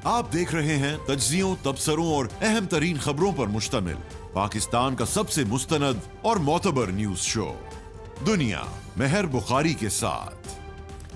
आप देख रहे हैं तज्जियों, तबसरों और अहम तरीन खबरों पर मुश्तमिल पाकिस्तान का सबसे मुस्तनद और मोतबर न्यूज शो दुनिया मेहर बुखारी के साथ।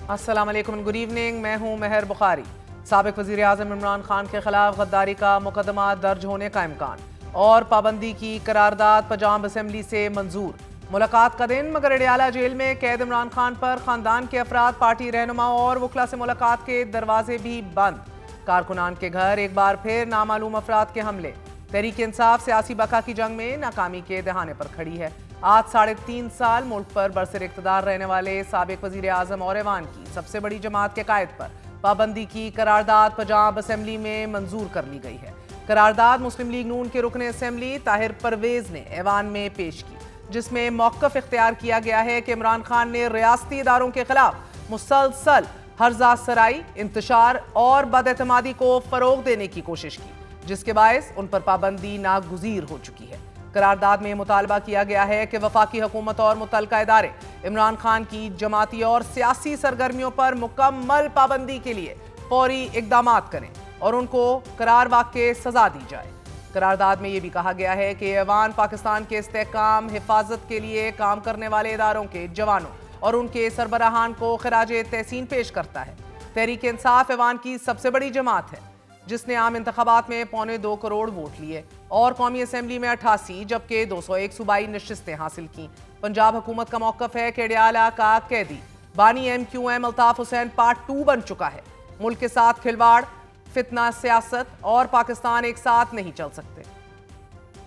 अस्सलाम वालेकुम, गुड इवनिंग। मैं हूं मेहर बुखारी। साबिक वजीर आजम इमरान खान के खिलाफ गद्दारी का मुकदमा दर्ज होने का इम्कान और पाबंदी की करारदाद पंजाब असम्बली से मंजूर। मुलाकात का दिन, मगर अडियाला जेल में कैद इमरान खान पर खानदान के अफराद, पार्टी रहनुमा और वकला से मुलाकात के दरवाजे भी बंद। कारकुनान के घर एक बार फिर नामालूम अफराद के हमले। तहरीक इंसाफ सियासी बका की जंग में नाकामी के दहाने पर खड़ी है। आज 3.5 साल मुल्क पर बरसर इक़्तिदार रहने वाले साबिक वजीर आजम और ऐवान की सबसे बड़ी जमात के कायद पर पाबंदी की करारदाद पंजाब असम्बली में मंजूर कर ली गई है। करारदाद मुस्लिम लीग नून के रुकने असम्बली ताहिर परवेज ने ऐवान में पेश की, जिसमें मौक़िफ़ इख्तियार किया गया है कि इमरान खान ने रियासती इदारों के खिलाफ मुसलसल हर्जा सराई, इंतशार और बदएतमादी को फरोग देने की कोशिश की, जिसके बायस उन पर पाबंदी नागुज़ीर हो चुकी है। करारदाद में मुतालबा किया गया है कि वफाकी हुकूमत और मुतल्लिका इदारे इमरान खान की जमाती और सियासी सरगर्मियों पर मुकम्मल पाबंदी के लिए फौरी इकदाम करें और उनको करार वाक़े सजा दी जाए। करारदाद में यह भी कहा गया है कि ऐवान पाकिस्तान के इस्तेहकाम, हिफाजत के लिए काम करने वाले इदारों के जवानों और उनके सरबराहान को खराजे तहसीन पेश करता है। तहरीक इंसाफ ऐवान की सबसे बड़ी जमात है, जिसने आम इंतखाबात में 2.25 करोड़ वोट लिए और कौमी असम्बली में 88 जबकि 201 सूबाई नशिस्तें हासिल की। पंजाब हुकूमत का मौक़िफ़ है कि अडियाला का कैदी बानी MQM अल्ताफ हुसैन पार्ट 2 बन चुका है। मुल्क के साथ खिलवाड़, फितना, सियासत और पाकिस्तान एक साथ नहीं चल सकते।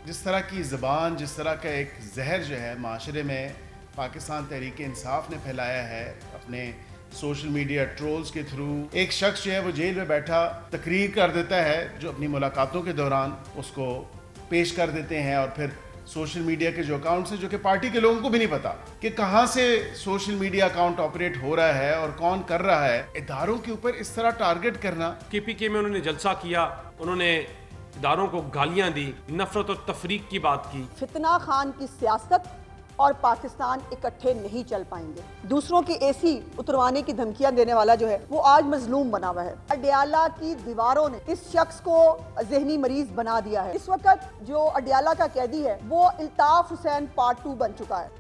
जिस तरह की ज़बान, जिस तरह का एक जहर जो है माशरे में पाकिस्तान तहरीक इंसाफ ने फैलाया है अपने सोशल मीडिया ट्रोल्स के थ्रू, एक शख्स जो है वो जेल में बैठा तकरीर कर देता है जो अपनी मुलाकातों के दौरान उसको पेश कर देते हैं, और फिर सोशल मीडिया के जो अकाउंट्स हैं, जो कि पार्टी के लोगों को भी नहीं पता कि कहाँ से सोशल मीडिया अकाउंट ऑपरेट हो रहा है और कौन कर रहा है, इदारों के ऊपर इस तरह टारगेट करना। KPK में उन्होंने जलसा किया, उन्होंने इदारों को गालियां दी, नफरत और तफरीक की बात की। फितना खान की सियासत और पाकिस्तान इकट्ठे नहीं चल पाएंगे। दूसरों की AC उतरवाने की धमकियां देने वाला जो है वो आज मजलूम बना हुआ है। अडियाला की दीवारों ने इस शख्स को जहनी मरीज बना दिया है। इस वक्त जो अडियाला का कैदी है वो अल्ताफ हुसैन पार्ट 2 बन चुका है।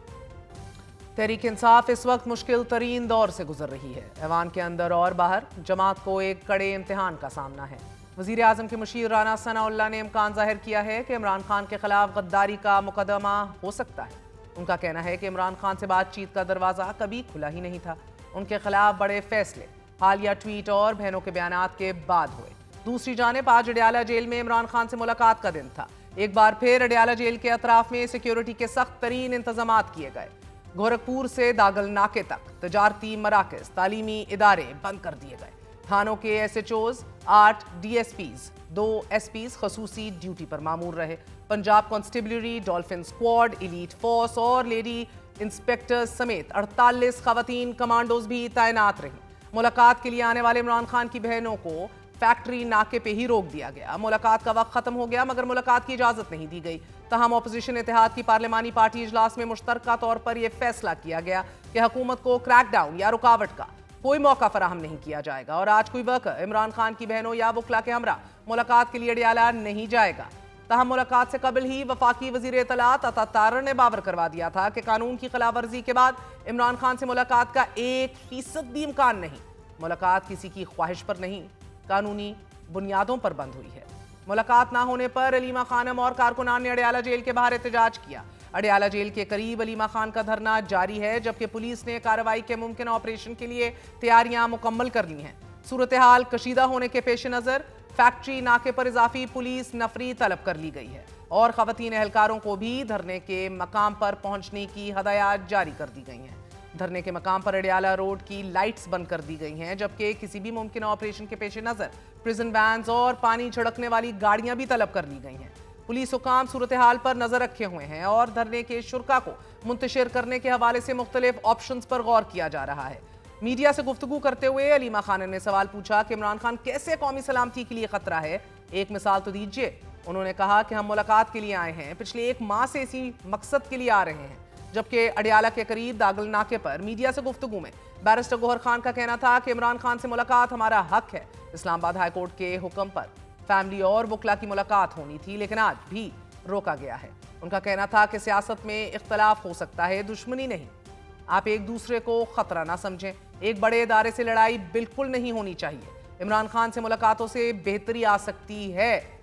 तहरीक इंसाफ इस वक्त मुश्किल तरीन दौर से गुजर रही है। ऐवान के अंदर और बाहर जमात को एक कड़े इम्तिहान का सामना है। वजीर आजम के मुशीर राना सनाउल्लाह ने इम्कान जाहिर किया है कि इमरान खान के खिलाफ गद्दारी का मुकदमा हो सकता है। उनका कहना है कि इमरान खान से बातचीत का दरवाज़ा कभी खुला ही नहीं था। उनके खिलाफ बड़े फैसले हालिया ट्वीट और बहनों के बयानात के बाद हुए। दूसरी जानिब आज अडियाला जेल में इमरान खान से मुलाकात का दिन था। एक बार फिर अडियाला जेल के अतराफ में सिक्योरिटी के सख्त तरीन इंतजाम किए गए। गोरखपुर से दागल नाके तक तजारती मराकज, तालीमी इदारे बंद कर दिए गए। थानों के SHOs, 8 DSPs, 2 SPs खसूसी ड्यूटी पर मामूर रहे। Punjab constabulary, dolphin squad, elite force और लेडी इंस्पेक्टर्स समेत 48 खवातीन कमांडोज भी तैनात रहीं। मुलाकात के लिए आने वाले इमरान खान की बहनों को फैक्ट्री नाके पे ही रोक दिया गया। मुलाकात का वक्त खत्म हो गया, मगर मुलाकात की इजाजत नहीं दी गई। तहम अपोजिशन इत्तेहाद की पार्लिमानी पार्टी इजलास में मुश्तरका तौर पर यह फैसला किया गया कि हुकूमत को क्रैकडाउन या रुकावट का कोई मौका फराहम नहीं किया जाएगा और आज कोई वर्कर इमरान खान की बहनों या वकला के हमरा मुलाकात के लिए अडियाला नहीं जाएगा। तहम मुलाकात से कबल ही वफाकी वजीर इत्तलात अता तारर ने बावर करवा दिया था कि कानून की खिलाफ वर्जी के बाद इमरान खान से मुलाकात का 1% भी इम्कान नहीं। मुलाकात किसी की ख्वाहिश पर नहीं, कानूनी बुनियादों पर बंद हुई है। मुलाकात ना होने पर अलीमा खानम और कारकुनान ने अडियाला जेल के बाहर एहतजाज किया। अडियाला जेल के करीब अलीमा खान का धरना जारी है, जबकि पुलिस ने कार्रवाई के मुमकिन ऑपरेशन के लिए तैयारियां मुकम्मल कर ली हैं। सूरत हाल कशीदा होने के पेश नज़र फैक्ट्री नाके पर इजाफी पुलिस नफरी तलब कर ली गई है और खवातीन एहलकारों को भी धरने के मकाम पर पहुंचने की हदायत जारी कर दी गई हैं। धरने के मकाम पर अडियाला रोड की लाइट्स बंद कर दी गई हैं, जबकि किसी भी मुमकिन ऑपरेशन के पेश नज़र प्रिजन वैन्स और पानी छिड़कने वाली गाड़ियां भी तलब कर ली गई हैं। पुलिस हुकाम सूरत हाल पर नजर रखे हुए हैं और धरने के शुरा को मुंतशिर करने के हवाले से मुख्तलिफ ऑप्शंस पर गौर किया जा रहा है। मीडिया से गुफ्तगू करते हुए अलीमा खान ने सवाल पूछा कि इमरान खान कैसे कौमी सलामती के लिए खतरा है। एक मिसाल तो दीजिए। उन्होंने कहा कि हम मुलाकात के लिए आए हैं, पिछले 1 माह से इसी मकसद के लिए आ रहे हैं। जबकि अडियाला के करीब दागल नाके पर मीडिया से गुफ्तगू में बैरिस्टर गौहर खान का कहना था कि इमरान खान से मुलाकात हमारा हक है। इस्लामाबाद हाईकोर्ट के हुक्म पर फैमिली और वकला की मुलाकात होनी थी, लेकिन आज भी रोका गया है। उनका कहना था कि सियासत में इख्तलाफ हो सकता है, दुश्मनी नहीं। आप एक दूसरे को खतरा ना समझें। एक बड़े इदारे से लड़ाई बिल्कुल नहीं होनी चाहिए। इमरान खान से मुलाकातों से बेहतरी आ सकती है।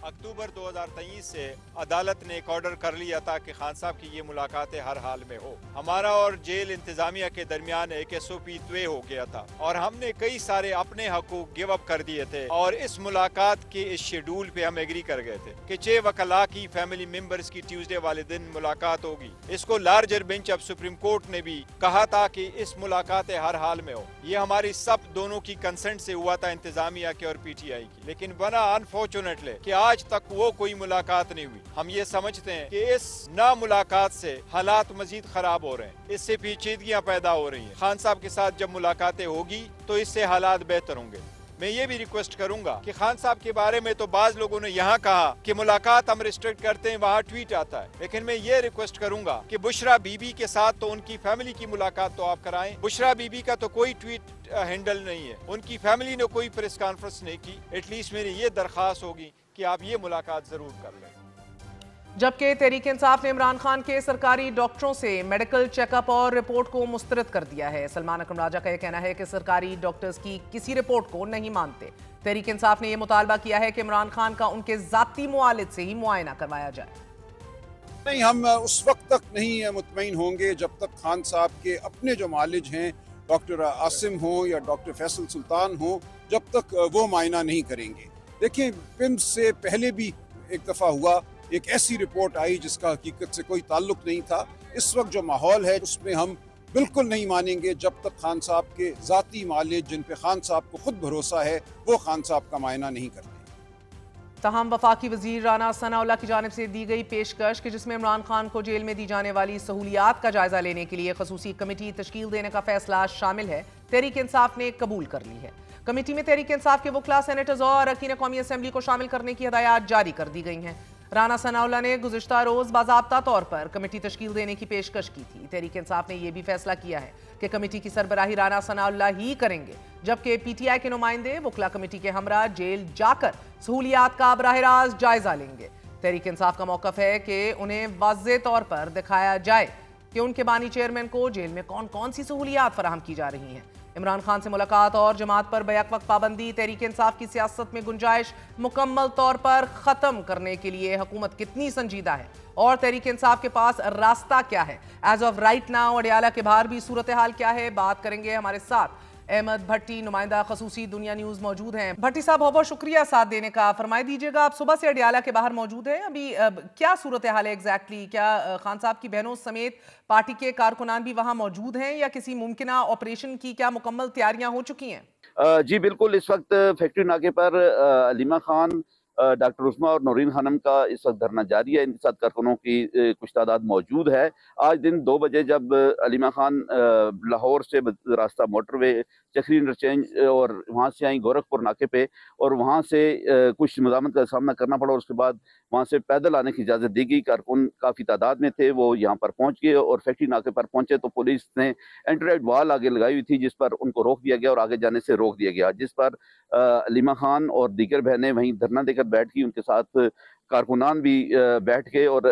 अक्टूबर 2023 से अदालत ने एक ऑर्डर कर लिया था कि खान साहब की ये मुलाकातें हर हाल में हो। हमारा और जेल इंतजामिया के दरमियान एक SOP तय हो गया था और हमने कई सारे अपने हकूक गिव अप कर दिए थे और इस मुलाकात के इस शेड्यूल पे हम एग्री कर गए थे कि 6 वकला की फैमिली मेंबर्स की ट्यूसडे वाले दिन मुलाकात होगी। इसको larger bench of supreme court ने भी कहा था कि इस मुलाकातें हर हाल में हो। ये हमारी सब दोनों की कंसेंट से हुआ था, इंतजामिया के और PTI की। लेकिन बना अनफॉर्चुनेटली कि आज तक वो कोई मुलाकात नहीं हुई। हम ये समझते हैं कि इस ना मुलाकात से हालात मजीद खराब हो रहे हैं, इससे पेचीदगियां पैदा हो रही हैं। खान साहब के साथ जब मुलाकातें होगी तो इससे हालात बेहतर होंगे। मैं ये भी रिक्वेस्ट करूंगा कि खान साहब के बारे में तो बाज लोगों ने यहाँ कहा कि मुलाकात हम रिस्ट्रिक्ट करते हैं, वहाँ ट्वीट आता है, लेकिन मैं ये रिक्वेस्ट करूंगा कि बुशरा बीबी के साथ तो उनकी फैमिली की मुलाकात तो आप कराएं। बुशरा बीबी का तो कोई ट्वीट हैंडल नहीं है, उनकी फैमिली ने कोई प्रेस कॉन्फ्रेंस नहीं की। एटलीस्ट मेरी ये दरख्वास्त होगी कि आप ये मुलाकात जरूर कर लें। जबकि तहरीक इंसाफ ने इमरान खान के सरकारी डॉक्टरों से मेडिकल चेकअप और रिपोर्ट को मुस्तरद कर दिया है। सलमान अकरम राजा का यह कहना है कि सरकारी डॉक्टर्स की किसी रिपोर्ट को नहीं मानते। तहरीक इंसाफ ने यह मुतालबा किया है कि इमरान खान का उनके जाती मुआलिज से ही मुआयना करवाया जाए। नहीं, हम उस वक्त तक नहीं मुतमईन होंगे जब तक खान साहब के अपने जो मालिज हैं, डॉक्टर आसिम हो या डॉक्टर फैसल सुल्तान हो, जब तक वो मायना नहीं करेंगे। देखिए, पिम्स से पहले भी एक दफ़ा हुआ, एक ऐसी रिपोर्ट आई जिसका हकीकत से कोई ताल्लुक नहीं था। इस वक्त जो माहौल है उसमें हम बिल्कुल नहीं मानेंगे जब तक खान साहब के ज़ाती मालिज, जिन पे खान साहब को खुद भरोसा है, वो खान साहब का मायना नहीं करते। तहम वफाकी वजीर राना सनाउल्लाह की जानिब से दी गई पेशकश कि जिसमें इमरान खान को जेल में दी जाने वाली सहूलियात का जायजा लेने के लिए खसूसी कमेटी तश्कील देने का फैसला शामिल है, तहरीक इंसाफ ने कबूल कर ली है। कमेटी में तहरीक इंसाफ के वकला, सेनेटर्स और अरकान कौमी असम्बली को शामिल करने की हदायत जारी कर दी गई हैं। राना सनाउल्लाह ने गुज़िश्ता रोज बाज़ाब्ता तौर पर कमेटी तश्कील देने की पेशकश की थी। तहरीक इंसाफ ने यह भी फैसला किया है कि कमेटी की सरबराही राना सनाउल्लाह ही करेंगे, जबकि PTI के नुमाइंदे वकला कमेटी के हमरा जेल जाकर सहूलियात का बराह रास्त जायजा लेंगे। तहरीक इंसाफ का मौक़िफ़ है कि उन्हें वाज़ेह तौर पर दिखाया जाए कि उनके बानी चेयरमैन को जेल में कौन कौन सी सहूलियात फराहम की जा रही हैं। इमरान खान से मुलाकात और जमात पर बैक वक्त पाबंदी, तहरीक इंसाफ की सियासत में गुंजाइश मुकम्मल तौर पर ख़त्म करने के लिए हुकूमत कितनी संजीदा है और तहरीक इंसाफ के पास रास्ता क्या है। As of right now Adiala के बाहर भी सूरत हाल क्या है, बात करेंगे। हमारे साथ अहमद भट्टी, नुमाइंदा खसूसी दुनिया न्यूज़ मौजूद हैं। भट्टी साहब, बहुत बहुत शुक्रिया साथ देने का। फरमाई दीजिएगा, आप सुबह से अडियाला के बाहर मौजूद हैं, अभी क्या सूरत हाल है एग्जैक्टली? क्या खान साहब की बहनों समेत पार्टी के कारकुनान भी वहाँ मौजूद हैं या किसी मुमकिना ऑपरेशन की क्या मुकम्मल तैयारियां हो चुकी हैं? जी बिल्कुल, इस वक्त फैक्ट्री नाके पर अलीमा खान, डॉक्टर उस्मा और नौरीन खानम का इस वक्त धरना जारी है। इनके साथ कारकुनों की कुछ तादाद मौजूद है। आज दिन 2 बजे जब अलीमा खान लाहौर से रास्ता मोटरवे चक्री इंटरचेंज और वहाँ से आई गोरखपुर नाके पे और वहाँ से कुछ मुज़ामत का सामना करना पड़ा और उसके बाद वहाँ से पैदल आने की इजाज़त दी गई। कारकुन काफ़ी तादाद में थे, वो यहाँ पर पहुँच गए और फैक्ट्री नाके पर पहुँचे तो पुलिस ने एंटी वाल आगे लगाई हुई थी, जिस पर उनको रोक दिया गया और आगे जाने से रोक दिया गया, जिस पर अलीमा खान और दीगर बहनें वहीं धरना देकर बैठ गई। उनके साथ कारकुनान भी बैठ गए और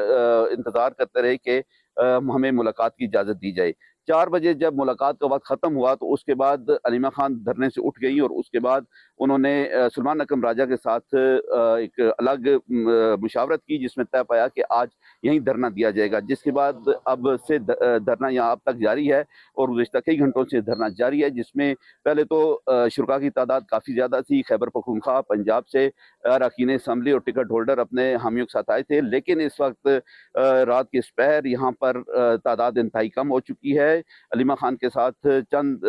इंतज़ार करते रहे कि हमें मुलाकात की इजाज़त दी जाए। 4 बजे जब मुलाकात का वक्त ख़त्म हुआ तो उसके बाद अलीमा खान धरने से उठ गई और उसके बाद उन्होंने सलमान अकरम राजा के साथ एक अलग मुशावरत की, जिसमें तय पाया कि आज यहीं धरना दिया जाएगा। जिसके बाद अब से धरना यहाँ अब तक जारी है और गुज़िश्ता कई घंटों से धरना जारी है, जिसमें पहले तो शुरा की तादाद काफ़ी ज़्यादा थी। खैबर पख्तूनख्वा, पंजाब से अरकान असम्बली और टिकट होल्डर अपने हामियों के साथ आए थे, लेकिन इस वक्त रात के दोपहर यहाँ पर तादाद इंतहाई कम हो चुकी है। अलीमा खान के साथ चंद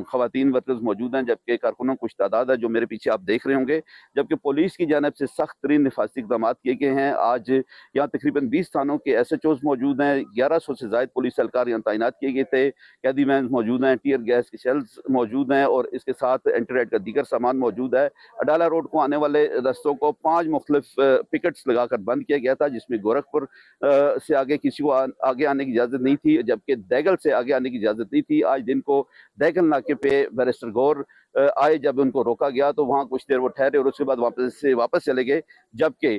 खवातीन वर्कर्स मौजूद हैं, जबकि कारकुनों कुछ तादाद है जो मेरे पीछे आप देख रहे होंगे, जबकि पुलिस की जानिब से सख्त तरीन हिफाजती इक़दाम किए गए हैं। आज यहाँ तकरीबन 20 थानों के SHOs मौजूद हैं, 1100 से ज़ायद पुलिस एहलकार यहाँ तैनात किए गए थे, कैदी वैन मौजूद हैं, टीयर गैस के शेल्स मौजूद हैं और इसके साथ एंटीरेड का दीगर सामान मौजूद है। अडाला रोड को आने वाले रस्तों को 5 मुख्तलिफ पिकेट्स लगाकर बंद किया गया था, जिसमें गोरखपुर से आगे किसी को आगे आने की इजाज़त नहीं थी, जबकि दैगल से आगे आने की इजाज़त नहीं थी। आज दिन को दैगल नाके पे बैरिस्टर गौर आए, जब उनको रोका गया तो वहाँ कुछ देर वो ठहरे और उसके बाद वापस चले गए। जबकि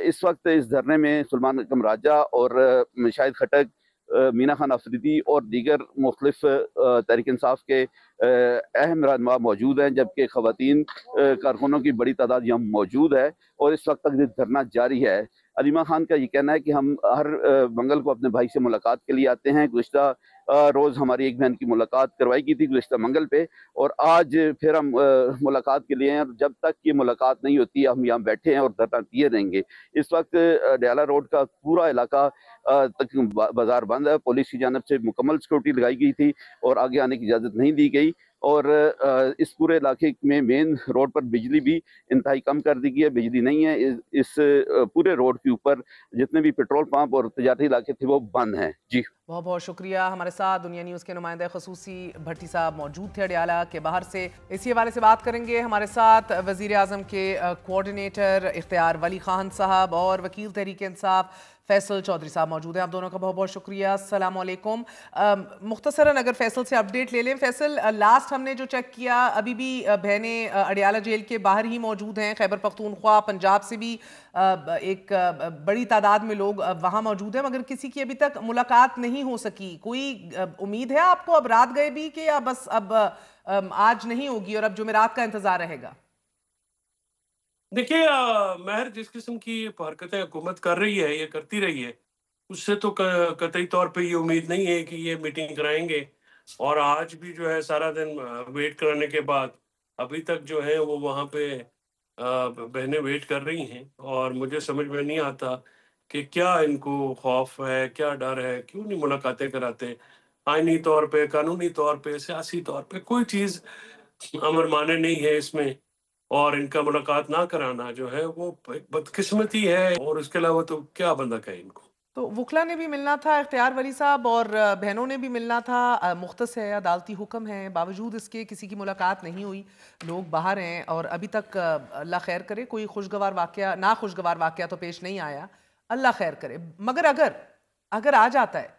इस वक्त इस धरने में सुलेमान अकरम राजा और शाहिद खटक, मीना खान अफरीदी और दीगर मुख्तलिफ तहरीक इंसाफ के अहम रहनुमा मौजूद हैं, जबकि खवातीन कारकुनों की बड़ी तादाद यहाँ मौजूद है और इस वक्त तक धरना जारी है। अलीमा खान का ये कहना है कि हम हर मंगल को अपने भाई से मुलाकात के लिए आते हैं। गुज़िश्ता रोज़ हमारी एक बहन की मुलाकात करवाई गई थी गुज़िश्ता मंगल पे, और आज फिर हम मुलाकात के लिए हैं और जब तक ये मुलाकात नहीं होती हम यहाँ बैठे हैं और धरना दिए रहेंगे। इस वक्त डयाला रोड का पूरा इलाका तक बाजार बंद है। पुलिस की जानिब से मुकम्मल सिक्योरिटी लगाई गई थी और आगे आने की इजाज़त नहीं दी गई, और इस पूरे इलाके में मेन रोड पर बिजली भी इंतहाई कम कर दी गई है। बिजली नहीं है। इस पूरे रोड के ऊपर जितने भी पेट्रोल पंप और तजारती इलाके थे वो बंद हैं। जी, बहुत बहुत शुक्रिया। हमारे साथ दुनिया न्यूज़ के नुमाइंदे खसूसी भट्टी साहब मौजूद थे अडयाला के बाहर से। इसी हवाले से बात करेंगे हमारे साथ वज़ीर आज़म के कोऑर्डिनेटर इख्तियार वली खान साहब और वकील तहरीक इंसाफ फैसल चौधरी साहब मौजूद हैं। आप दोनों का बहुत बहुत शुक्रिया। अस्सलाम वालेकुम। मुख्तसरन अगर फैसल से अपडेट ले लें। फैसल, लास्ट हमने जो चेक किया अभी भी बहनें अडयाला जेल के बाहर ही मौजूद हैं। खैबर पख्तूनख्वा, पंजाब से भी एक बड़ी तादाद में लोग वहाँ मौजूद हैं, मगर किसी की अभी तक मुलाकात नहीं हो सकी। कोई उम्मीद है आपको अब रात गए भी कि या बस अब आज नहीं होगी और अब जुमेरात का इंतजार रहेगा? देखिए महर, जिस किस्म की हरकतें हुकूमत कर रही है, ये करती रही है, उससे तो कतई तौर पे ये उम्मीद नहीं है कि ये मीटिंग कराएंगे। और आज भी जो है सारा दिन वेट कराने के बाद अभी तक जो है वो वहाँ पे बहनें वेट कर रही हैं, और मुझे समझ में नहीं आता कि क्या इनको खौफ है, क्या डर है, क्यों नहीं मुलाकातें कराते। आईनी तौर पे, कानूनी तौर पे, सियासी तौर पे कोई चीज़ अमर माने नहीं है इसमें, और इनका मुलाकात ना कराना जो है वो एक बदकिस्मती है, और उसके अलावा तो क्या बंदा कहे इनको। तो वुकला ने भी मिलना था इख्तियार वली साहब और बहनों ने भी मिलना था। मुख्तस है, अदालती हुक्म है, बावजूद इसके किसी की मुलाकात नहीं हुई। लोग बाहर हैं और अभी तक अल्लाह खैर करे कोई खुशगवार वाक़या, ना खुशगवार वाक़या तो पेश नहीं आया, अल्लाह खैर करे। मगर अगर आ जाता है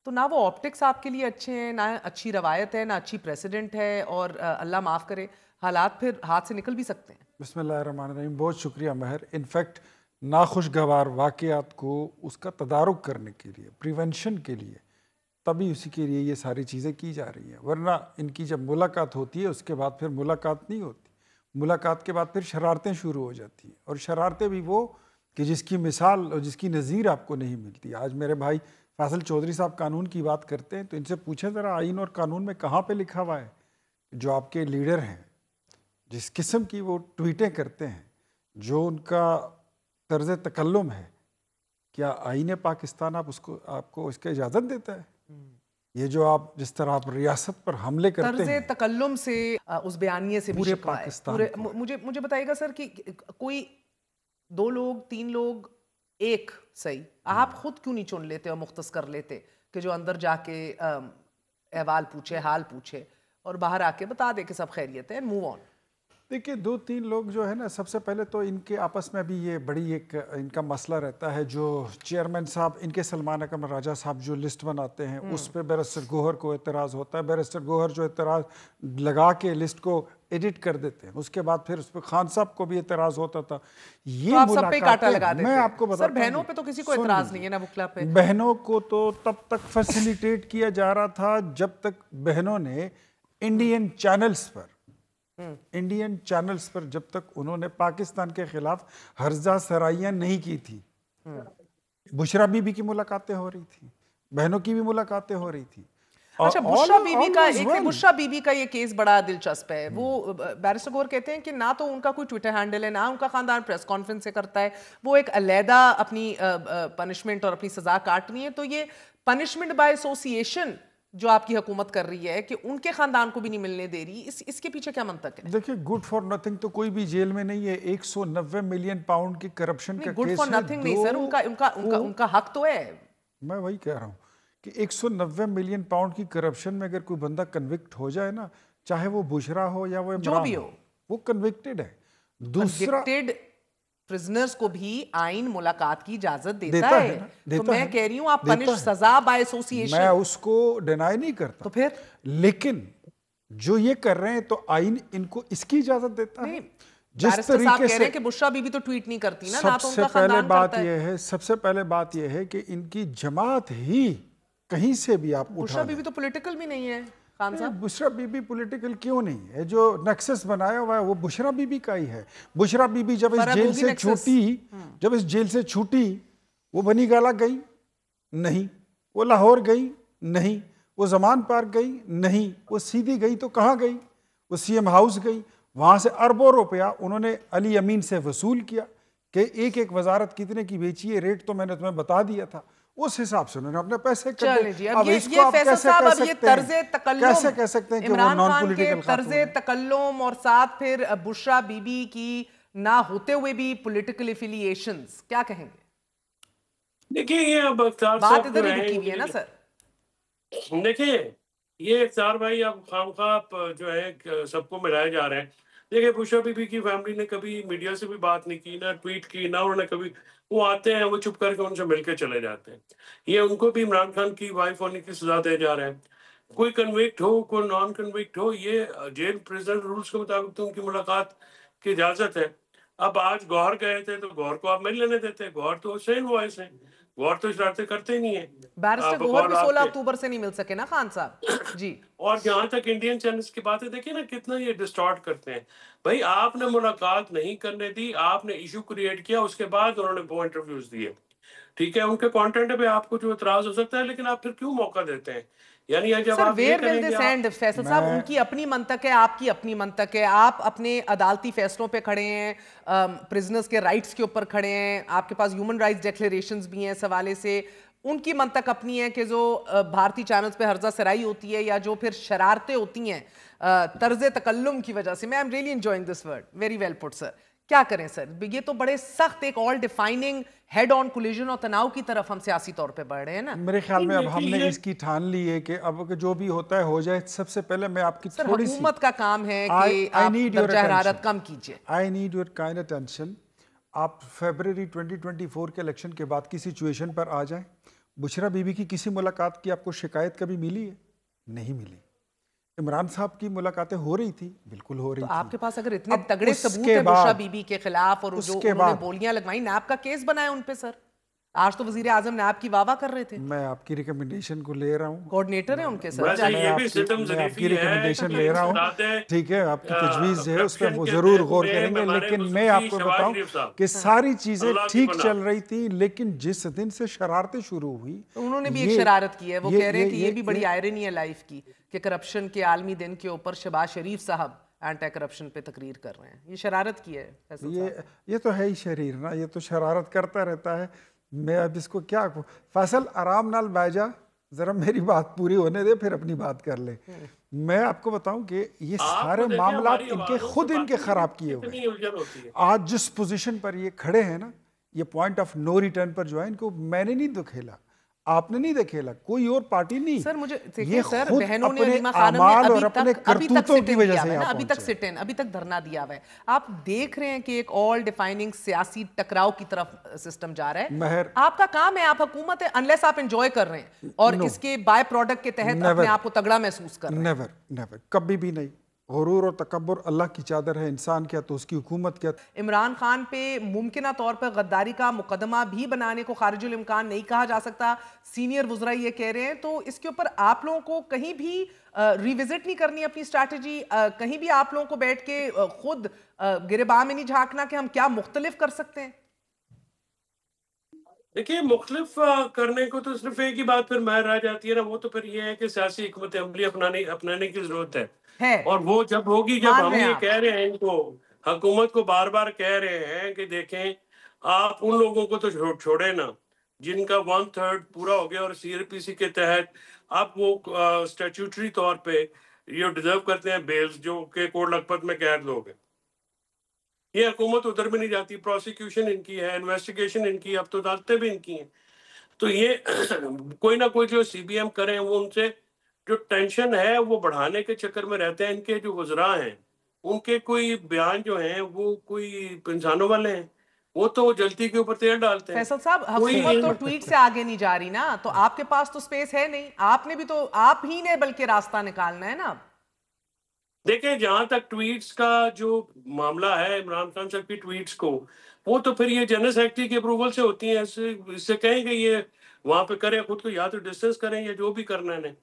तो ना वो ऑप्टिक्स आपके लिए अच्छे हैं, ना अच्छी रवायत है, ना अच्छी प्रेसिडेंट है, और अल्लाह माफ़ करे हालात फिर हाथ से निकल भी सकते हैं। बिस्मिल्लाहिर्रहमानिर्रहीम। बहुत शुक्रिया महर। इनफैक्ट नाखुशगवार वाक़यात को उसका तदारुक करने के लिए, प्रिवेंशन के लिए, तभी उसी के लिए ये सारी चीज़ें की जा रही हैं। वरना इनकी जब मुलाकात होती है उसके बाद फिर मुलाकात नहीं होती। मुलाकात के बाद फिर शरारतें शुरू हो जाती हैं, और शरारतें भी वो कि जिसकी मिसाल और जिसकी नज़ीर आपको नहीं मिलती। आज मेरे भाई फैसल चौधरी साहब कानून की बात करते हैं, तो इनसे पूछें ज़रा आइन और कानून में कहाँ पे लिखा हुआ है जो आपके लीडर हैं, जिस किस्म की वो ट्वीटें करते हैं, जो उनका तर्ज तकल्लुम है, क्या आईन पाकिस्तान आपको इसका इजाज़त देता है? ये जो आप जिस तरह आप रियासत पर हमले करते हैं, तर्ज तकल्लुम से उस बयानिए से पूरे भी शिकवा है। पाकिस्तान मुझे बताइएगा सर कि कोई 2 लोग 3 लोग एक सही, आप खुद क्यों नहीं चुन लेते और मुख्तस कर लेते कि जो अंदर जाके अहवाल पूछे, हाल पूछे और बाहर आके बता दे कि सब खैरियत है, मूव ऑन। देखिए 2-3 लोग जो है ना, सबसे पहले तो इनके आपस में भी ये बड़ी एक इनका मसला रहता है। जो चेयरमैन साहब इनके सलमान अकरम राजा साहब जो लिस्ट बनाते हैं उस पर बैरिस्टर गोहर को एतराज़ होता है। बैरिस्टर गोहर जो एतराज़ लगा के लिस्ट को एडिट कर देते हैं, उसके बाद फिर उस पर खान साहब को भी एतराज़ होता था। ये तो आप सब पे कांटा लगा देते हैं। मैं आपको बताता हूं, बहनों पे तो किसी को एतराज़ नहीं है ना, वुकला पे। बहनों को तो तब तक फैसिलिटेट किया जा रहा था जब तक बहनों ने इंडियन चैनल्स पर जब तक उन्होंने पाकिस्तान के खिलाफ हर्जा सराइयां नहीं की थी। बुशरा बीबी की मुलाकातें हो रही थी, बहनों की भी मुलाकातें हो रही थी। अच्छा, बुशरा बीबी का ये केस बड़ा दिलचस्प है। वो बैरिस्टर गौर कहते हैं कि ना तो उनका कोई ट्विटर हैंडल है, ना उनका खानदान प्रेस कॉन्फ्रेंस से करता है, वो एक अलहदा अपनी पनिशमेंट और अपनी सजा काट रही है। तो ये पनिशमेंट बाय एसोसिएशन जो आपकी हुकूमत कर रही है कि उनके खानदान को भी नहीं मिलने दे रही, इसके पीछे क्या मंतक है? देखिए, गुड फॉर नथिंग तो कोई भी जेल में नहीं है। 190 मिलियन पाउंड की करप्शन का केस है। गुड फॉर नथिंग नहीं सर, उनका हक तो है। मैं वही कह रहा हूँ कि 190 मिलियन पाउंड की करप्शन में अगर कोई बंदा कन्विक्ट हो जाए ना, चाहे वो बुशरा हो या वो जो भी हो, वो कन्विक्टेड है। दूसरा, प्रिजनर्स को भी आइन मुलाकात की इजाजत देता है। तो मैं कह रही हूँ आप पनिश सजा बाय एसोसिएशन, मैं उसको डिनाई नहीं करता। तो फिर लेकिन जो ये कर रहे हैं तो आइन इनको इसकी इजाजत देता है। जिस तरीके से कि बुशरा बीबी तो ट्वीट नहीं करती ना, ना तो उनका खानदान करता है। सबसे पहले बात यह है कि इनकी जमात ही कहीं से भी आप बुशरा बीबी तो पॉलिटिकल भी नहीं है खान साहब। बुशरा बीबी पॉलिटिकल क्यों नहीं है? जो नक्सस बनाया हुआ है वो बुशरा बीबी का ही है। बुशरा बीबी जब इस जेल से छूटी वो बनी गाला गई नहीं, वो लाहौर गई नहीं, वो जमान पार्क गई नहीं, वो सीधी गई तो कहाँ गई? वो सीएम हाउस गई। वहां से अरबों रुपया उन्होंने अली अमीन से वसूल किया कि एक एक वजारत कितने की बेची है, रेट तो मैंने तुम्हें बता दिया था। उस हिसाब से उन्होंने अपने पैसे अब ये फैसल साहब, अब ये तर्जे तकल्लुम कैसे कह सकते हैं कि इमरान खान के तर्जे तकल्लुम और साथ फिर बुशरा बीबी की ना होते हुए भी पॉलिटिकल एफिलिएशंस, क्या कहेंगे? देखिए, ये अब बात इधर ही रुकी हुई है ना सर। देखिए, ये इफ्तार भाई अब खामखा जो है सबको मिलाए जा रहे हैं। देखिए, बुशरा बीबी की फैमिली ने कभी मीडिया से भी बात नहीं की, ना ट्वीट की, ना उन्होंने कभी, वो आते हैं वो चुप करके उनसे मिलकर चले जाते हैं। ये उनको भी इमरान खान की वाइफ होने की सजा दे जा रहे हैं। कोई कन्विक्ट हो, कोई नॉन कन्विक्ट हो, ये जेल प्रिजन रूल्स के मुताबिक तो उनकी मुलाकात की इजाजत है। अब आज गौहर गए थे तो गौहर को आप मिल लेने देते। गौहर तो सेम वॉइस है, गौर तो शरारतें करते नहीं है। बैरिस्टर गौहर भी 16 अक्टूबर से नहीं मिल सके ना खान साहब जी। और जहां तक इंडियन चैनल्स की बात है, देखिए ना कितना ये डिस्टॉर्ट करते हैं। भाई, आपने मुलाकात नहीं करने दी, आपने इशू क्रिएट किया, उसके बाद उन्होंने वो इंटरव्यूज दिए। ठीक है, उनके कंटेंट पे आपको जो इतराज हो सकता है, लेकिन आप फिर क्यों मौका देते हैं? यानी जब आप फैसल साहब, उनकी अपनी मंतक है, आपकी अपनी मंतक है। आप अपने अदालती फैसलों पे खड़े हैं, प्रिजनर्स के राइट्स के ऊपर खड़े हैं, आपके पास ह्यूमन राइट्स डिक्लेरेशंस भी हैं इस हवाले से। उनकी मंतक अपनी है कि जो भारतीय चैनल्स पे हर्जा सराई होती है या जो फिर शरारतें होती हैं तर्ज तकल्लुम की वजह से। मैं I am really enjoying this word, very well put sir. क्या करें सर, ये तो बड़े सख्त एक all defining head on collision और तनाव की तरफ हम सियासी तौर पे बढ़ रहे हैं ना। मेरे ख्याल में अब हमने इसकी ठान ली है कि अब जो भी होता है हो जाए। सबसे पहले मैं आपकी थोड़ी सी, हुकूमत का काम है कि आप दर्जा हरारत कम कीजिए। I need your kind attention. आप फरवरी 2024 के इलेक्शन के बाद की सिचुएशन पर आ जाएं। बुशरा बीबी की किसी मुलाकात की आपको शिकायत कभी मिली है? नहीं मिली। इमरान साहब की मुलाकातें हो रही थी, बिल्कुल हो रही थी। आपके पास अगर इतने तगड़े सबूत है बुशरा बीबी के खिलाफ और जो उन्होंने बोलियां लगवाई, नैब का केस बनाया उन पे सर। आज तो वजीर आजम नैब की वाह कर रहे थे। मैं आपकी रिकमेंडेशन को ले रहा हूँ, कोऑर्डिनेटर है उनके सर। मैं आपकी रिकमेंडेशन ले रहा हूँ, ठीक है। आपकी तजवीज़ है उस पर वो जरूर गौर करेंगे। लेकिन मैं आपको बताऊं कि सारी चीजें ठीक चल रही थी, लेकिन जिस दिन से शरारतें शुरू हुई, उन्होंने भी एक शरारत की है। वो कह रहे हैं कि ये भी बड़ी आयरनी है लाइफ की कि करप्शन के आलमी दिन के ऊपर शहबाज शरीफ साहब एंटी करप्शन पे तकरीर कर रहे हैं। ये शरारत की है। ये तो है ही शरीर ना, ये तो शरारत करता रहता है। मैं अब इसको क्या कहूँ? फैसल, आराम नाल बैजा, जरा मेरी बात पूरी होने दे, फिर अपनी बात कर ले। मैं आपको बताऊं कि ये सारे मामला इनके खुद इनके खराब किए हुए। आज जिस पोजीशन पर ये खड़े हैं ना, ये पॉइंट ऑफ नो रिटर्न पर जो है, इनको मैंने नहीं धकेला, आपने नहीं धकेला, कोई और पार्टी नहीं। सर मुझे ये सर बहनों ने अलीमा खानम ने अभी तक सिट इन, अभी तक धरना दिया हुआ है। आप देख रहे हैं कि एक ऑल डिफाइनिंग सियासी टकराव की तरफ सिस्टम जा रहा है। महर, आपका काम है, आप हुकूमत है, अनलेस आप एंजॉय कर रहे हैं और इसके बाय प्रोडक्ट के तहत अपने आप को तगड़ा महसूस कर रहे हैं। नेवर नेवर, कभी भी नहीं। गुरूर और तकब्बुर अल्लाह की चादर है, इंसान क्या तो उसकी हुकूमत क्या। इमरान खान पे मुमकिना तौर पर गद्दारी का मुकदमा भी बनाने को खारिजुल इम्कान नहीं कहा जा सकता, सीनियर वुज़रा ये कह रहे हैं। तो इसके ऊपर आप लोगों को कहीं भी रिविजिट नहीं करनी अपनी स्ट्रैटेजी? कहीं भी आप लोगों को बैठ के खुद गिरबान में नहीं झांकना कि हम क्या मुख्तलिफ कर सकते हैं? देखिए, मुख्तलिफ करने को तो सिर्फ एक ही बात फिर महर रह जाती है ना, वो तो फिर ये है कि सियासी हिकमत अमली अपनाने की जरूरत है। और वो जब होगी, जब हम ये कह रहे हैं, इनको हुकूमत को बार बार कह रहे हैं कि देखें आप उन लोगों को तो छोड़े ना जिनका 1/3 पूरा हो गया और CRPC के तहत आप वो स्टैट्यूटरी तौर पे ये डिजर्व करते हैं बेल्स, जो के कोट लखपत में कैद लोग हैं। ये हुकूमत उधर भी नहीं जाती, प्रोसिक्यूशन इनकी है, इन्वेस्टिगेशन इनकी, अब तो अदालतें भी इनकी हैं। तो ये कोई ना कोई जो CBM करें, वो उनसे जो टेंशन है वो बढ़ाने के चक्कर में रहते हैं। इनके जो वज़रा हैं उनके कोई बयान जो हैं वो कोई इंसानों वाले हैं, वो तो जल्दी के ऊपर तेल डालते हैं। फैसल साहब, हुकूमत तो ट्वीट से आगे नहीं जा रही ना, तो आपके पास तो स्पेस है नहीं, आपने भी तो, आप ही ने बल्कि रास्ता निकालना है ना। देखें, जहां तक ट्वीट्स का जो मामला है, इमरान खान साहब की ट्वीट्स को, वो तो फिर ये जनरल सेक्रेटरी के अप्रूवल से होती है। इससे कहें कि ये वहां पे करें, खुद को या तो डिस्टेंस करें या जो भी करना है।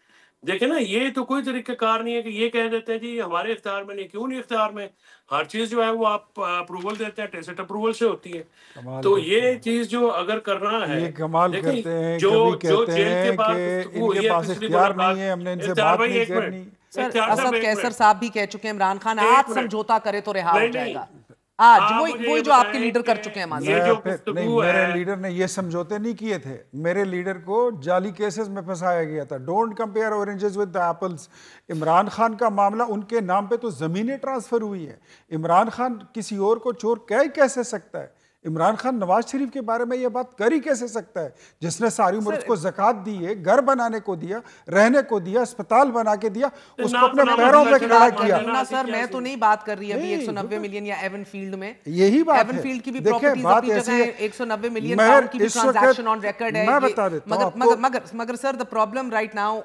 देखे ना, ये तो कोई तरीक़ाकार नहीं है कि ये कह देते हैं जी हमारे इख्तियार में नहीं। क्यों नहीं इख्तियार में? हर चीज जो है वो आप अप्रूवल देते हैं, टेसिट अप्रूवल से होती है। तो ये चीज जो अगर करना है, ये कमाल करते हैं, जो कहते जेल के हैं बाद कि इनके पास इख्तियार नहीं है, हमने इनसे बात नहीं करनी। सर, असद कैसर साहब भी कह चुके हैं इमरान खान आज समझौता करे तो रिहा हो जाएगा। आज वही जो आपके लीडर कर चुके हैं। मेरे लीडर ने ये समझौते नहीं किए थे, मेरे लीडर को जाली केसेस में फंसाया गया था। Don't compare oranges with the apples. Imran Khan का मामला, उनके नाम पे तो जमीनें ट्रांसफर हुई है। इमरान खान किसी और को चोर कह कैसे सकता है? इमरान खान नवाज शरीफ के बारे में ये बात कर ही कैसे सकता है, जिसने सारी उम्र उसको ज़कात दी है, घर बनाने को दिया, रहने को दिया, अस्पताल बना के दिया, उसको अपने पैरों पे खड़ा किया। सर, मैं तो नहीं बात कर रही अभी 190 मिलियन या एवन फील्ड में, यही बात है। एवन फील्ड की भी प्रॉपर्टीज अपनी जगह है, 190 मिलियन पाउंड की भी ट्रांजैक्शन ऑन रिकॉर्ड है। मैं बता देता हूं, मगर sir, the problem right now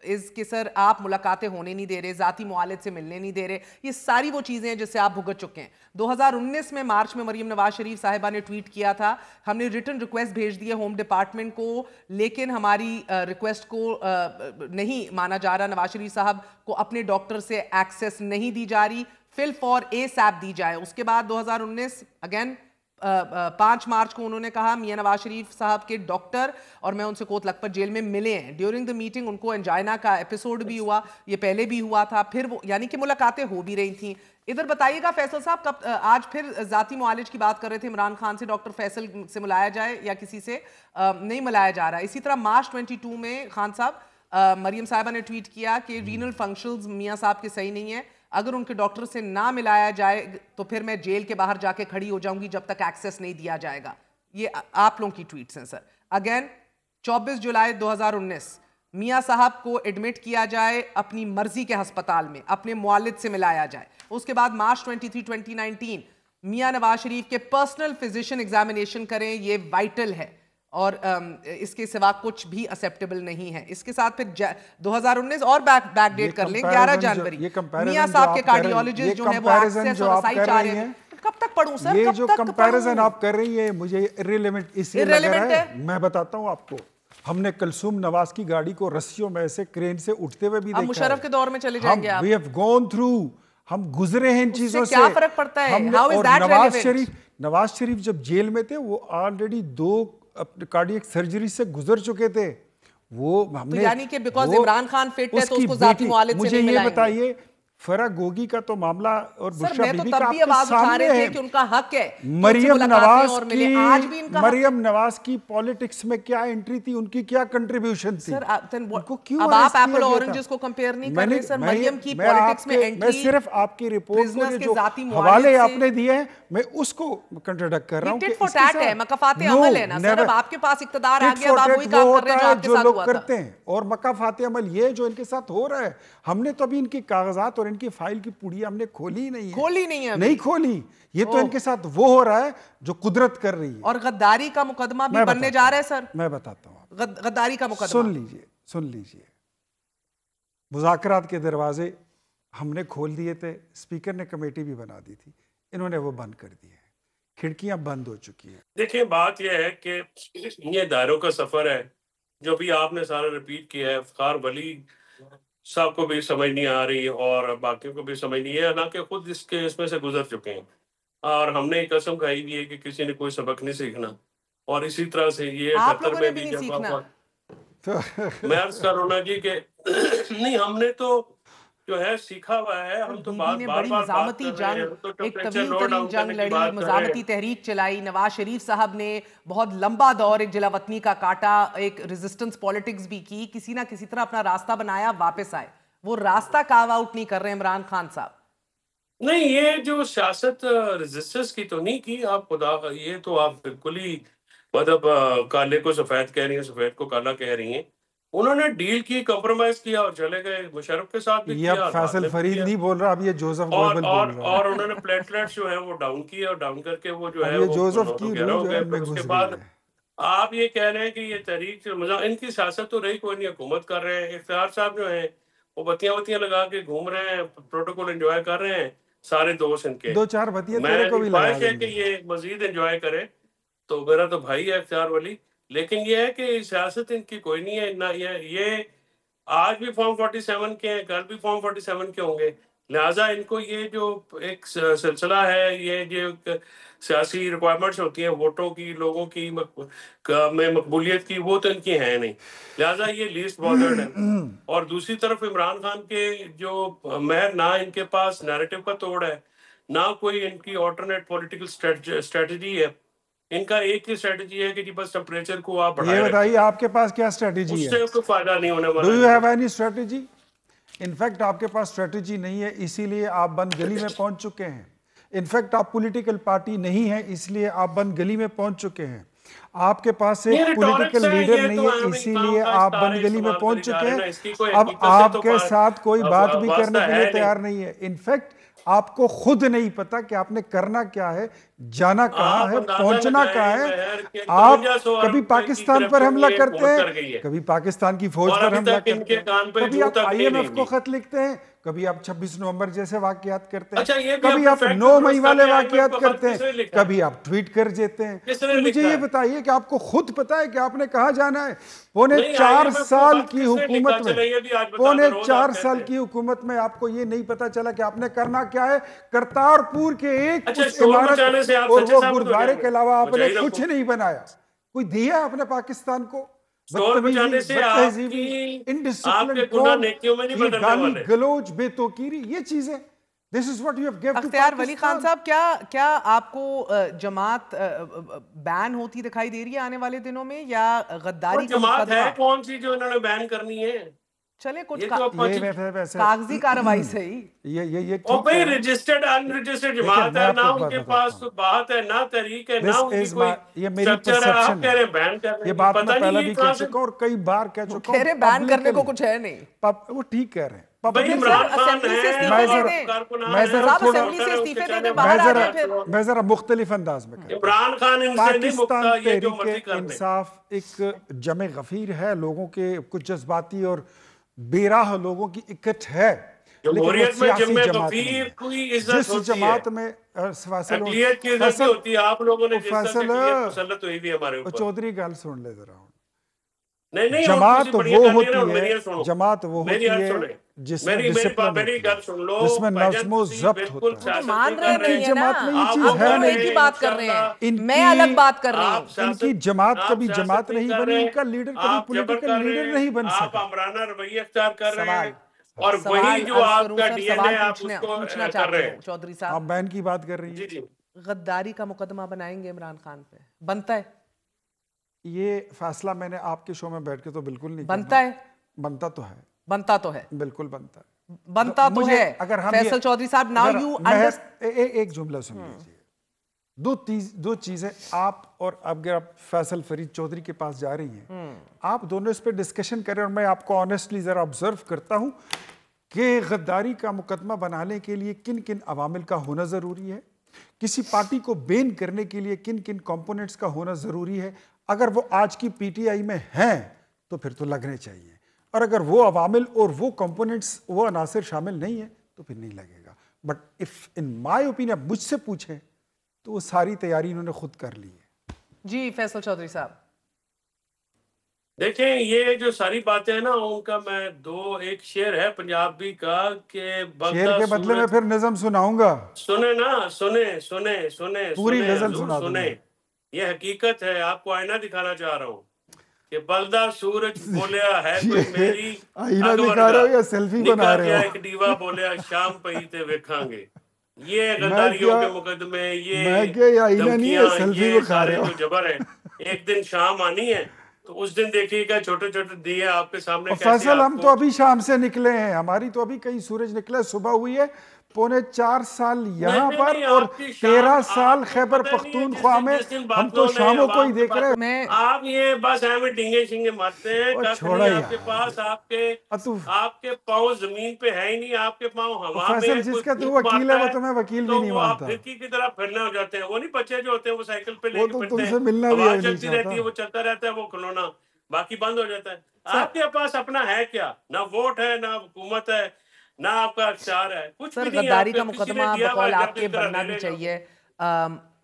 is कि सर आप मुलाकातें होने नहीं दे रहे, जाती मुआलिद से मिलने नहीं दे रहे। ये सारी वो चीजें हैं जिससे आप भुगत चुके हैं। 2019 में मार्च में मरियम नवाज शरीफ साहिबा ने ट्वीट किया था, हमने रिटन रिक्वेस्ट भेज दी है होम डिपार्टमेंट को, लेकिन हमारी रिक्वेस्ट को नहीं माना जा रहा। नवाज शरीफ साहब को अपने डॉक्टर से एक्सेस नहीं दी जा रही, फिल फॉर ASAP दी जाए। उसके बाद 2019 अगेन 5 मार्च को उन्होंने कहा मियां नवाज शरीफ साहब के डॉक्टर और मैं उनसे कोट लखपत जेल में मिले हैं। ड्यूरिंग द मीटिंग उनको एंजाइना का एपिसोड भी हुआ, ये पहले भी हुआ था, फिर वो यानी कि मुलाकातें हो भी रही थी। इधर बताइएगा फैसल साहब, कब आज फिर जाती मुआलिज की बात कर रहे थे इमरान खान से, डॉक्टर फैसल से मिलाया जाए या किसी से नहीं मिलाया जा रहा। इसी तरह मार्च 22 में खान साहब मरियम साहिबा ने ट्वीट किया कि रीनल फंक्शंस मियां साहब के सही नहीं है, अगर उनके डॉक्टर से ना मिलाया जाए तो फिर मैं जेल के बाहर जाके खड़ी हो जाऊंगी जब तक एक्सेस नहीं दिया जाएगा। ये आप लोगों की ट्वीट्स हैं सर। अगेन 24 जुलाई 2019 मियां साहब को एडमिट किया जाए अपनी मर्जी के अस्पताल में, अपने मुआलिद से मिलाया जाए। उसके बाद मार्च 23, 2019 मियां नवाज शरीफ के पर्सनल फिजिशियन एग्जामिनेशन करें, ये वाइटल है और इसके सिवा कुछ भी एक्सेप्टेबल नहीं है। इसके साथ फिर 2019 और बैकडेट कर लें 11 जनवरी मियां साहब के कार्डियोलॉजिस्ट जो है वो एक्सेस और असाई चाह रहे हैं। कब तक पढ़ूं सर? ये जो कंपैरिजन आप कर रही है मुझे इररिलेवेंट इसलिए लग रहा है। मैं बताता हूं आपको, हमने कलसूम नवाज की गाड़ी को रस्सियों में से क्रेन से उठते हुए भी देखा। मुशर्रफ के दौर में चले जाएंगे आप। वी हैव गॉन थ्रू, हम गुजरे हैं इन चीजों से। क्या फर्क पड़ता है? How is that? Nawaz Sharif जब जेल में थे वो ऑलरेडी 2 कार्डियक सर्जरी से गुजर चुके थे। वो हमने तो यानी कि बिकॉज़ इमरान खान फिट है तो उसको जाती मुआलिद से नहीं मिलाएंगे। मुझे ये बताइए, फराह गोगी का तो मामला और बुशरा बीबी का आपके सामने है कि उनका हक है। मरियम नवाज की पॉलिटिक्स में क्या एंट्री थी, उनकी क्या कंट्रीब्यूशन थी? सर अब आप एप्पल और ऑरेंजेस को कंपेयर नहीं कर रहे सर। मरियम की पॉलिटिक्स में एंट्री, मैं सिर्फ आपकी रिपोर्ट को जो हवाले आपने दिए हैं मैं उसको कंट्रोडिक्ट कर रहा हूं। टिट फॉर टैट है, मकाफाते अमल है ना सर। अब आपके पास इख्तियार आ गया, आप वही काम कर रहे हैं जो आपके साथ हुआ था। करते हैं और मकाफाते अमल ये जो इनके साथ हो रहा है, हमने तो अभी इनकी कागजात और इनकी फाइल की पुड़िया हमने खोली ही नहीं है, नहीं खोली। ये तो इनके साथ वो हो रहा है जो कुदरत कर रही है। और गद्दारी का मुकदमा भी बनने जा रहा है सर। मैं बताता हूँ, गद्दारी का मुकदमा सुन लीजिए। मुज़ाकरात के दरवाजे हमने खोल दिए थे, स्पीकर ने कमेटी भी बना दी थी, इन्होंने वो बंद कर दी है, खिड़कियां बंद हो चुकी है। देखिए बात यह है कि ये दायरों का सफर है जो भी आपने सारा रिपीट किया है। इफ्तिखार वली साहब को भी समझ नहीं आ रही और बाकियों को भी समझ नहीं है, हालांकि खुद इसके इसमें से गुजर चुके हैं और हमने एक कसम खाई भी है कि किसी ने कोई सबक नहीं सीखना। और इसी तरह से ये दफ्तर में भी जब मैं अर्ज कर रहा हूँ ना जी कि नहीं, हमने तो जो है सीखा हुआ है। हम तो दीदी ने बार बड़ी बार बात मजामती कर रहे हैं, जंग, तो एक टेम्परेचर तवील लो तरीन डाउन जंग करने की लड़ी, बात कर रहे मजामती हैं। तहरीक चलाई। नवाज शरीफ साहब ने बहुत लंबा दौर एक जिलावतनी का काटा, एक रेजिस्टेंस पॉलिटिक्स भी की, किसी ना किसी तरह अपना रास्ता बनाया, वापस आए। वो रास्ता कार्व आउट नहीं कर रहे इमरान खान साहब। नहीं, ये जो सियासत रेजिस्टेंस की तो नहीं की आप खुदा, ये तो आप बिल्कुल ही मतलब काले को सफेद कह रही हैं, सफेद को काला कह रही हैं। उन्होंने डील की, कॉम्प्रोमाइज किया और चले गए। मुशर्रफ के साथ भी ये किया अब और बाद फैसल में भी फरीद किया। नहीं बोल रहा, अब ये जोसेफ और गोएबल और बोल रहा है। और उन्होंने प्लेटलेट्स जो है वो डाउन किए और डाउन करके वो जो अब है ये वो जोसेफ 9 की to 11 रूह हो जो है गए। इनमें फिर उसके घुस बाद गई है। आप ये कह रहे हैं कि ये तहरीक मजा इनकी सियासत तो रही कोई नहीं, हुकूमत कर रहे हैं। इफ्तियार साहब जो है वो बत्तियां लगा के घूम रहे हैं, प्रोटोकॉल एंजॉय कर रहे हैं सारे दोस्त इनके। दो चार बतिया तेरे मैं को भी लगा ख्वाहिश है कि देंगे। ये मजीद एंजॉय करे, तो मेरा तो भाई है इफ्तियार वली। लेकिन ये है कि सियासत इनकी कोई नहीं है ना। ये आज भी फॉर्म 47 के हैं, कल भी फॉर्म 47 के होंगे। लिहाजा इनको ये जो एक सिलसिला है, ये जो एक सियासी रिक्वायरमेंट्स होती हैं वोटों की, लोगों की में मकबूलियत की, वो तो इनकी है नहीं। लिहाजा ये लीस्ट बॉदर्ड है। और दूसरी तरफ इमरान खान के जो महर, ना इनके पास नैरेटिव का तोड़ है, ना कोई इनकी ऑल्टरनेट पॉलिटिकल स्ट्रेटजी है। इनका एक ही स्ट्रेटजी है कि जी बस टेम्परेचर को आप ये बढ़ाए बताइए रखें, आपके पास क्या स्ट्रेटेजी है? उससे कोई फायदा नहीं होने डू वाला यू है। Have any strategy? इनफैक्ट आपके पास स्ट्रेटेजी नहीं है, इसीलिए आप बंद गली में पहुंच चुके हैं। इनफैक्ट आप पॉलिटिकल पार्टी नहीं है, इसलिए आप बंद गली में पहुंच चुके हैं। आपके पास ये एक पॉलिटिकल rhetorics है, लीडर ये नहीं तो है, हम इसीलिए इस्लाम का आप इस्तारे बंद गली में इस्तेमाल पहुंच करी जा चुके रहे हैं ना, हैं। इसकी कोई अब हकीकत से तो आपके साथ कोई बात भी वास्ता करने के है लिए नहीं। तैयार नहीं है। इनफैक्ट आपको खुद नहीं पता कि आपने करना क्या है, जाना कहाँ आप है, अंदाजा पहुंचना लगाएं कहाँ है। महर के आप 5300 कभी अरब रुपए की पाकिस्तान पर करप्शन हमला ये करते होड़ कर गई हैं, है। कभी पाकिस्तान की फौज और पर अभी हमला तक करते इनके हैं, कान पे कभी जूं आप तक नहीं IMF को रेंगी। खत लिखते हैं, कभी आप 26 नवंबर जैसे वाकयात करते हैं, अच्छा, ये भी कभी आपने आप फैक्ट 9 मई दुरुस्त वाले करके IMF वाकयात को खत करते किसने हैं, लिखा? कभी आप ट्वीट कर देते हैं। किसने तो मुझे लिखा ये है? बताइए कि आपको खुद पता है कि आपने कहाँ जाना है? पौने नहीं, 4 IMF को साल खत की किसने लिखा? हुकूमत में, चलो ये भी आज बता दो, पौने रोज 4 आप साल कहते की हैं। हुकूमत में आपको ये नहीं पता चला कि आपने करना क्या है? करतारपुर के एक अच्छा, उस शोर इमारत मचाने से आप और सच्चे वो साबित हो गुरुद्वारे जाएंगे। के अलावा आपने मुझे ही कुछ रखो। नहीं बनाया। कोई दिया आपने पाकिस्तान को? शोर मचाने बदतमीजी, से बदतहजीबी, आपके इनडिसिप्लिन गुनाह कौम, नेकियों में नहीं ये बदलने गाली वाले। गलोच, बेतौकीरी, ये चीजें, this is what you have given to Ikhtiar Wali Khan Pakistan. साहब, क्या आपको जमात बैन होती दिखाई दे रही है आने वाले दिनों में, या गद्दारी का जमात है मुकदमा? कौन सी जो इन्होंने बैन करनी है? चले कुछ ये तो वैसे कागजी कार्रवाई सही। ये और ठीक भाई है। रजिस्टर्ड अनरजिस्टर्ड देखिए, जमात मैं है, आपको ना एक बात उनके बताता पास हूं। बात है, ना तरीक है, ना This उनकी is कोई ये मेरी स्ट्रक्चर है। आप परसेप्शन कह रहे है। हैं बैन कर रहे हैं, ये बात मैं पता पहले नहीं भी ये कह कहां से। चुका हूं और कई बार कह चुका कह रहे बैन करने को publicly। कुछ है नहीं। वो ठीक कह रहे हैं। भाई publicly। इमरान खान असेंबली से है, इस्तीफे मैं दे जरा- दें। कारकुनान मैं है, जरा साहब थोड़ा- असेंबली से इस्तीफे दे दें, मैं बाहर आ जरा जाए फिर। मैं जरा मुख्तलिफ अंदाज में कहता हूं। इमरान खान इनसे नहीं मुक्ता, पाकिस्तान ये जो मर्जी तहरीक कर ले। इंसाफ एक जमे गफीर है, लोगों के कुछ जज्बाती और बेराह लोगों की इकट्ठ है, लेकिन वो जमहूरियत में सियासी जमे जमात नहीं गफीर है। कोई इज्जत जिस होती है, जमात में फैसल अकलियत की इज्जत नहीं होती है। आप लोगों ने जिस तरह से अकलियत मुसल्लत हुई भी हमारे ऊपर। चौधरी गल सुन ले जरा। नहीं, जमात और वो होती मेरी है, सुनो। जमात वो होती मेरी बात है सुने। जिसमें मेरी डिसिप्लिन मेरी होती गल है, सुन लो, जिसमें भाईजान, नज़्म व तुसी ज़ब्त बिल्कुल होता है। सियासत मान नहीं रहे कर नहीं है ना, जमात में ये आप चीज दोनों है एक नहीं। ही बात कर रहे हैं, इनकी- मैं अलग बात कर रही आप हूँ। सियासत- इनकी जमात आप कभी सियासत जमात नहीं कर बनी, रहे, इनका लीडर कभी आप जबर पॉलिटिकल कर रहे लीडर हैं, नहीं बन आप सका। आमराना रवैया इख्तियार कर रहे हैं, और सवाल वही जो अर्ज करूं आपका सर, डीएनए सवाल आप पूछना उसको कर चाहते रहे हो हैं। चौधरी आप साहब। बैन की बात कर रही जी हैं। जी, गद्दारी का मुकदमा बनाएंगे इमरान खान पे? बनता है? ये फैसला मैंने आपके शो में बैठ के तो बिल्कुल नहीं बनता करना। है? बनता तो है, बनता तो है, बिल्कुल बनता है। बनता तो मुझे है। अगर हम फैसल चौधरी साहब, नाउ जरा यू एक जुमला सुन लीजिए। दो चीजें, आप और अगर आप फैसल फरीद चौधरी के पास जा रही हैं, आप दोनों इस पे डिस्कशन करें, और मैं आपको ऑनेस्टली जरा ऑब्जर्व करता हूं कि गद्दारी का मुकदमा बनाने के लिए किन किन अवामिल का होना जरूरी है, किसी पार्टी को बैन करने के लिए किन किन कंपोनेंट्स का होना जरूरी है। अगर वो आज की पीटीआई में हैं तो फिर तो लगने चाहिए, और अगर वो अवामिल और वो कंपोनेंट्स, वो अनासर शामिल नहीं है तो फिर नहीं लगेगा। But if in my opinion मुझसे पूछें तो वो सारी तैयारी इन्होंने खुद कर ली है। जी फैसल चौधरी साहब, देखें ये जो सारी बातें हैं ना, उनका मैं एक शेर है पंजाबी का कि शेर के बदले में फिर नज़म सुनाऊंगा। सुने ना, सुने पूरी गजल हुजूर, सुना दूंगा। सुने। ये हकीकत है, आपको आईना दिखाना चाह रहा हूँ। कि बलदा सूरज बोलिया है कोई मेरी आईना दिखा रहे हो या सेल्फी बना रहे हो? एक दीवा बोलिया शाम पई ते वेखांगे। ये गद्दारियों के मुकदमे, ये मैं क्या आईना नहीं है, सेल्फी दिखा रहे हो? जो जबर है, एक दिन शाम आनी है तो उस दिन देखिएगा छोटे छोटे दिए आपके सामने। फैसल हम तो अभी शाम से निकले हैं, हमारी तो अभी कहीं सूरज निकला, सुबह हुई है, 4.25 साल यहाँ पर और 13 साल खैबर पख्तूनख्वा में, हम तो शामों को ही देख रहे हैं। आप ये बस हमें ढींगे शिंगे मारते हैं, आपके पास आपके पाँव जमीन पे है ही नहीं, आपके पाँव हवा में। फैसल जिसका तू वकील है वो तुम्हें वकील भी नहीं मानता। आप फिरकी की तरह फिरने हो जाते हैं, वो नहीं बच्चे जो होते हैं वो साइकिल पे लेके फिरते हैं, तुमसे मिलना भी नहीं चलती रहती है, वो चलता रहता है, वो खिलौना बाकी बंद हो जाता है। आपके पास अपना है क्या? ना वोट है, ना हुकूमत है, ना आपका अख्तियार है, कुछ सर, भी नहीं। गद्दारी का मुकदमा बकौल आपके बनना भी चाहिए,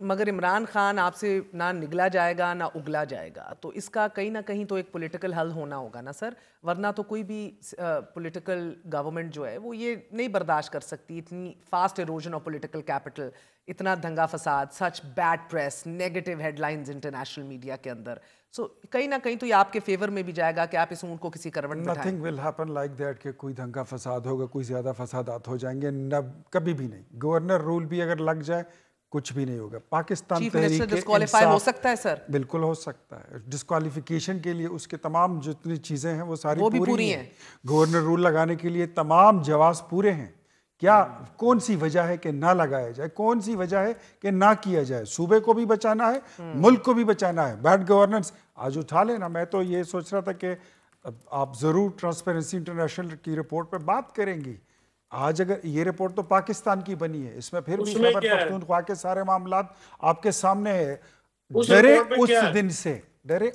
मगर इमरान खान आपसे ना निगला जाएगा ना उगला जाएगा, तो इसका कहीं ना कहीं तो एक पॉलिटिकल हल होना होगा ना सर, वरना तो कोई भी पॉलिटिकल गवर्नमेंट जो है वो ये नहीं बर्दाश्त कर सकती इतनी fast erosion of political capital, इतना दंगा फसाद, such bad press, negative headlines international media के अंदर। सो कहीं ना कहीं तो ये आपके फेवर में भी जाएगा कि आप इस ऊंट को किसी करवट में nothing will happen like that कि कोई दंगा फसाद होगा, कोई ज़्यादा फसादात हो जाएंगे, कभी भी नहीं। गवर्नर रूल भी अगर लग जाए कुछ भी नहीं होगा। पाकिस्तान डिस्क्वालीफाई हो सकता है सर, बिल्कुल हो सकता है। डिस्क्वालिफिकेशन के लिए उसके तमाम जितनी चीज़ें हैं वो सारी पूरी हैं। गवर्नर रूल लगाने के लिए तमाम जवाब पूरे हैं। क्या कौन सी वजह है कि ना लगाया जाए, कौन सी वजह है कि ना किया जाए? सूबे को भी बचाना है, मुल्क को भी बचाना है। बैड गवर्नेंस आज उठा लेना। मैं तो ये सोच रहा था कि आप ज़रूर ट्रांसपेरेंसी इंटरनेशनल की रिपोर्ट पे बात करेंगी। आज अगर ये रिपोर्ट तो पाकिस्तान की बनी है, इसमें फिर भी खैबर पख्तूनख्वा के सारे मामलात आपके सामने है। डरे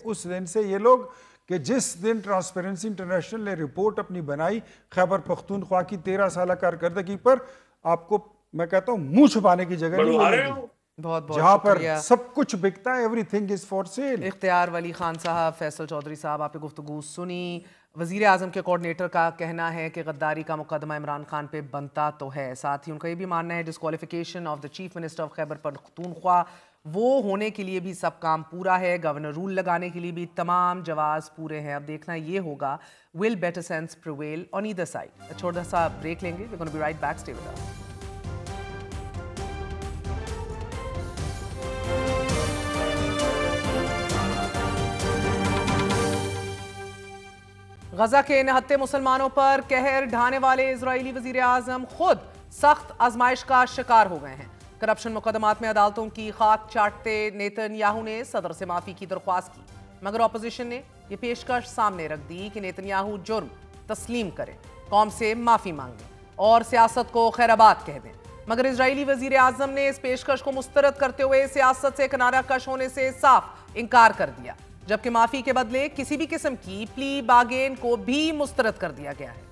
उस दिन से ये लोग कि जिस दिन ट्रांसपेरेंसी इंटरनेशनल ने रिपोर्ट अपनी बनाई खैबर पख्तूनख्वा की 13 साल कारकर्दगी पर, आपको मैं कहता हूँ मुंह छुपाने की जगह नहीं मिलेगी। बहुत जहाँ पर सब कुछ बिकता है, एवरीथिंग इज फॉर सेल। इख्तियार वली खान साहब, फैसल चौधरी साहब, आपने गुफ्तगू सुनी। वज़ीर आज़म के कोऑर्डिनेटर का कहना है कि गद्दारी का मुकदमा इमरान खान पे बनता तो है, साथ ही उनका ये भी मानना है disqualification of the chief minister of Khyber Pakhtunkhwa वो होने के लिए भी सब काम पूरा है, गवर्नर रूल लगाने के लिए भी तमाम जवाब पूरे हैं। अब देखना ये होगा will better sense prevail on either side. छोटा सा ब्रेक लेंगे, we gonna be right back, stay with us. Gaza के निहत्ते मुसलमानों पर कहर ढाने वाले इजरायली वजीर आजम खुद सख्त आजमाइश का शिकार हो गए हैं। करप्शन मुकदमात में अदालतों की खाक चाटते नेतन्याहू ने सदर से माफी की दरख्वास्त की, मगर ऑपोजिशन ने यह पेशकश सामने रख दी कि नेतन्याहू जुर्म तस्लीम करें, कौम से माफी मांगे और सियासत को खैराबाद कह दें। मगर इजरायली वजीर आजम ने इस पेशकश को मुस्तरद करते हुए सियासत से किनारा कश होने से साफ इनकार कर दिया, जबकि माफी के बदले किसी भी किस्म की प्ली बागेन को भी मुस्तरद कर दिया गया है।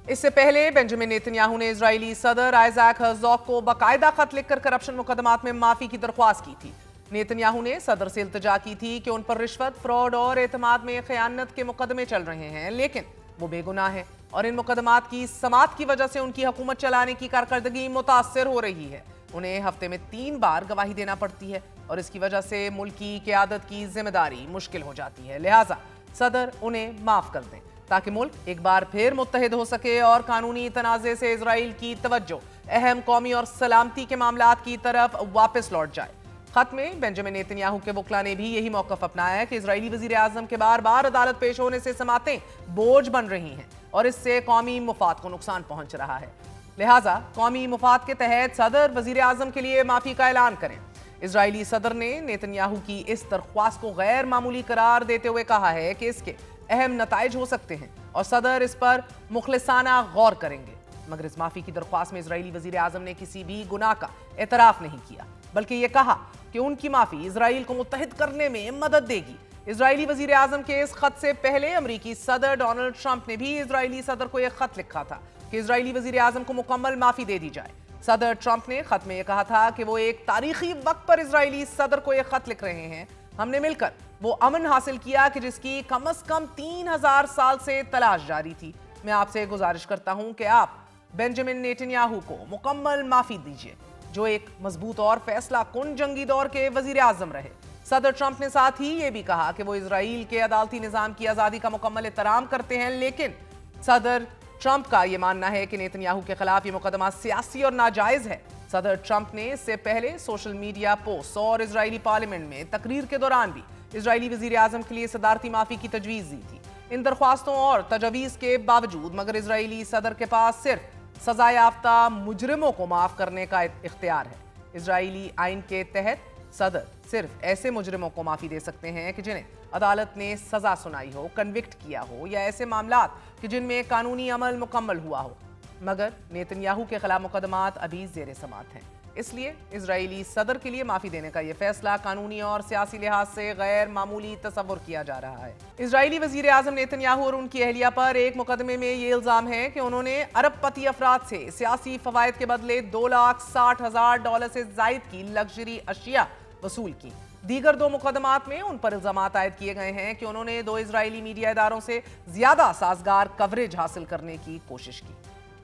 इससे पहले बेंजामिन नेतन्याहू ने इजरायली सदर आइजैक हर्ज़ोग को बाकायदा खत लिखकर करप्शन मुकदमात में माफी की दरख्वास्त की थी। नेतन्याहू ने सदर से इल्तिजा की थी कि उन पर रिश्वत, फ्रॉड और एतमाद में खयानत के मुकदमे चल रहे हैं, लेकिन वो बेगुनाह है और इन मुकदमात की समात की वजह से उनकी हुकूमत चलाने की कारकर्दगी मुतासर हो रही है। उन्हें हफ्ते में 3 बार गवाही देना पड़ती है और इसकी वजह से मुल्क की क़यादत की जिम्मेदारी मुश्किल हो जाती है। लिहाजा सदर उन्हें माफ कर दें ताकि मुल्क एक बार फिर मुत्तहिद हो सके और कानूनी तनाज़े से इजराइल की तवज्जो अहम कौमी और सलामती के मामलात की तरफ वापस लौट जाए। खत में बेंजामिन नेतन्याहू के वकला ने भी यही मौक़िफ़ अपनाया है कि इजरायली वज़ीर आज़म के बार बार अदालत पेश होने से समातें बोझ बन रही हैं और इससे कौमी मुफाद को नुकसान पहुंच रहा है। लिहाजा कौमी मुफाद के तहत सदर वज़ीर आज़म के लिए माफ़ी का ऐलान करें। इजरायली सदर ने नेतन्याहू की इस दरख्वास्त को गैर मामूली करार देते हुए कहा है कि इसके अहम नताइज हो सकते हैं और सदर इस पर मुखलिसाना गौर करेंगे। मगर इस माफी की दरख्वास्त में इजरायली वजीर आजम ने किसी भी गुनाह का एतराफ नहीं किया, बल्कि यह कहा कि उनकी माफी इजराइल को मुत्तहिद करने में मदद देगी। इजरायली वजीर आजम के इस खत से पहले अमरीकी सदर डोनाल्ड ट्रंप ने भी इजरायली सदर को यह खत लिखा था कि इजरायली वजीर आजम को मुकम्मल माफी दे दी जाए। सदर ट्रंप ने खत में यह कहा था कि वो एक तारीखी वक्त पर इजरायली सदर को यह खत लिख रहे हैं। हमने मिलकर वो अमन हासिल किया कि जिसकी कम से कम 3000 साल से तलाश जारी थी। मैं आपसे गुजारिश करता हूं कि आप बेंजामिन नेतन्याहू को मुकम्मल माफी दीजिए। जो एक मजबूत और फैसला कुन जंगी दौर के वजीर आजम रहे। सदर ट्रंप ने साथ ही ये भी कहा कि वो इजराइल के अदालती निजाम की आजादी का मुकम्मल एहतराम करते हैं, लेकिन सदर ट्रंप का यह मानना है कि नेतन्याहू के खिलाफ ये मुकदमा सियासी और नाजायज है। सदर ट्रंप ने इससे पहले सोशल मीडिया पोस्ट और इजरायली पार्लियामेंट में तकरीर के दौरान भी इजरायली वजीर आजम के लिए सदारती माफी की तजवीज दी थी। इन दरख्वास्तों और तजवीज़ के बावजूद मगर इजरायली सदर के पास सिर्फ सजा याफ्ता मुजरिमों को माफ करने का इख्तियार है। इजरायली आइन के तहत सदर सिर्फ ऐसे मुजरिमों को माफी दे सकते हैं कि जिन्हें अदालत ने सजा सुनाई हो, कन्विक्ट किया हो, या ऐसे मामलात कि जिनमें कानूनी अमल मुकम्मल हुआ हो। मगर नेतन्याहू के खिलाफ मुकदमात अभी जेर समाअत हैं, इसलिए इजरायली सदर के लिए माफी देने का यह फैसला कानूनी और सियासी लिहाज से गैर मामूली तस्वुर किया जा रहा है। इजरायली वजीर आजम नेतन्याहू और उनकी अहलिया पर एक मुकदमे में ये इल्जाम है कि उन्होंने अरबपति अफराद से सियासी फवायद के बदले $2,60,000 से जायद की लग्जरी अशिया वसूल की। दीगर दो मुकदमात में उन पर इल्जामात आयद किए गए हैं कि उन्होंने दो इजरायली मीडिया इदारों से ज्यादा साजगार कवरेज हासिल करने की कोशिश की।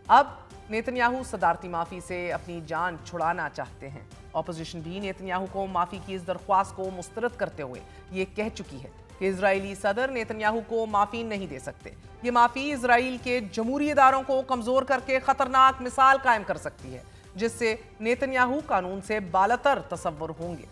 अब नेतन्याहू सदारती माफी से अपनी जान छुड़ाना चाहते हैं। ऑपोजिशन भी नेतन्याहू को माफी की इस दरख्वास्त को मुस्तरद करते हुए ये कह चुकी है कि इजरायली सदर नेतन्याहू को माफी नहीं दे सकते। ये माफी इजराइल के जमहूरी इदारों को कमजोर करके खतरनाक मिसाल कायम कर सकती है, जिससे नेतन्याहू कानून से बालातर तसव्वुर होंगे।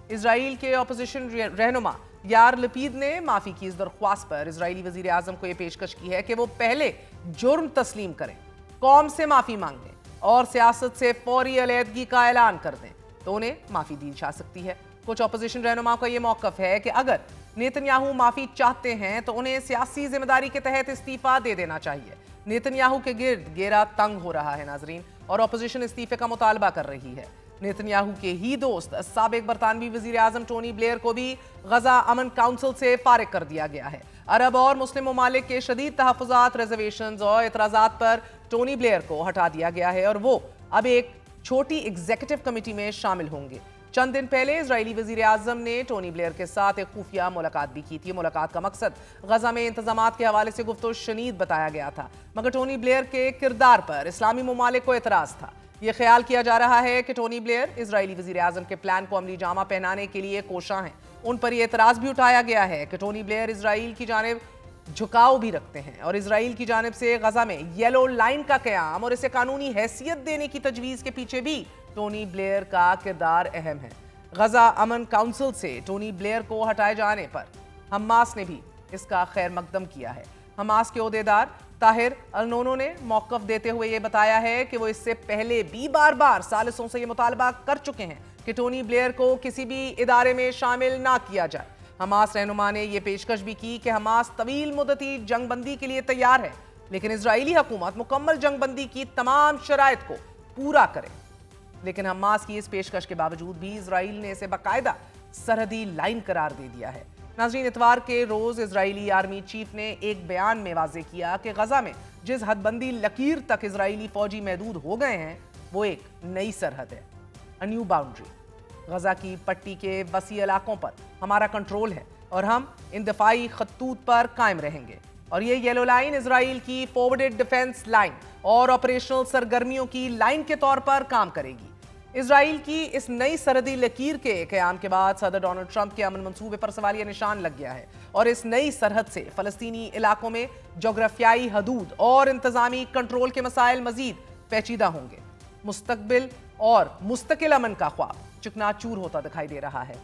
इजराइल के ऑपोजिशन रहनुमा यार लपीद ने माफी की इस दरख्वास्त पर इजरायली वजीर आजम को यह पेशकश की है कि वो पहले जुर्म तस्लीम करें, कौम से माफी मांगें और सियासत से फौरी अलहदगी का ऐलान कर दें तो उन्हें माफी दी जा सकती है। कुछ ऑपोजिशन रहनुमाओं का यह मौकफ है कि अगर नेतन्याहू माफी चाहते हैं तो उन्हें सियासी जिम्मेदारी के तहत इस्तीफा दे देना चाहिए। नेतन्याहू के गिर्द घेरा तंग हो रहा है नाजरीन, और ऑपोजिशन इस्तीफे का मुतालबा कर रही है। नेतन्याहू के ही दोस्त साबिक बरतानवी वजीर आजम टोनी ब्लेयर को भी गजा अमन काउंसिल से फारिग कर दिया गया है। अरब और मुस्लिम ममालिक के शदीद तहफ़्फ़ुज़ात, रिजर्वेशंस और एतराज़ात पर टोनी ब्लेयर को हटा दिया गया है और वो अब एक छोटी एग्जीक्यूटिव कमेटी में शामिल होंगे। चंद दिन पहले इजरायली वजीर आजम ने टोनी ब्लेयर के साथ एक खुफिया मुलाकात भी की थी। मुलाकात का मकसद गजा में इंतजामात के हवाले से गुफ्तगू शनीद बताया गया था, मगर टोनी ब्लेयर के किरदार पर इस्लामी ममालिक को एतराज़ था। यह ख्याल किया जा रहा है कि टोनी ब्लेयर इजरायली वजीर आजम के प्लान को अमली जामा पहनाने के लिए कोशां हैं। उन पर यह एतराज़ भी उठाया गया है कि टोनी ब्लेयर इजराइल की जानिब झुकाव भी रखते हैं और इजराइल की जानिब से गजा में येलो लाइन का क़याम और इसे कानूनी हैसियत देने की तजवीज़ के पीछे भी टोनी ब्लेयर का किरदार अहम है। गजा अमन काउंसिल से टोनी ब्लेयर को हटाए जाने पर हमास ने भी इसका खैर मकदम किया है। हमास के ओहदेदार ताहिर अल-नोनो ने मौक़िफ़ देते हुए ये बताया है कि वो इससे पहले भी बार बार सालिसों से ये मुतालबा कर चुके हैं कि टोनी ब्लेयर को किसी भी इदारे में शामिल ना किया जाए। हमास रहनुमा ने यह पेशकश भी की कि हमास तवील मुद्दती जंगबंदी के लिए तैयार है, लेकिन इजरायली हुकूमत मुकम्मल जंगबंदी की तमाम शराइत को पूरा करे। लेकिन हमास की इस पेशकश के बावजूद भी इजराइल ने इसे बाकायदा सरहदी लाइन करार दे दिया है। नाज़रीन, इतवार के रोज इजरायली आर्मी चीफ ने एक बयान में वाजे किया कि गजा में जिस हदबंदी लकीर तक इजरायली फौजी महदूद हो गए हैं वो एक नई सरहद है, अ न्यू बाउंड्री। गजा की पट्टी के वसी इलाकों पर हमारा कंट्रोल है और हम इन दफाई खतूत पर कायम रहेंगे और ये येलो लाइन इजराइल की फॉरवर्डेड डिफेंस लाइन और ऑपरेशनल सरगर्मियों की लाइन के तौर पर काम करेगी। इजराइल की इस नई सरहदी लकीर के क़याम के बाद सदर डोनाल्ड ट्रंप के अमन मंसूबे पर सवालिया निशान लग गया है और इस नई सरहद से फलस्तीनी इलाकों में जोग्राफियाई हदूद और इंतजामी कंट्रोल के मसाइल मजीद पेचीदा होंगे। मुस्तकबिल और मुस्तकिल अमन का ख्वाब चकनाचूर होता दिखाई दे रहा है।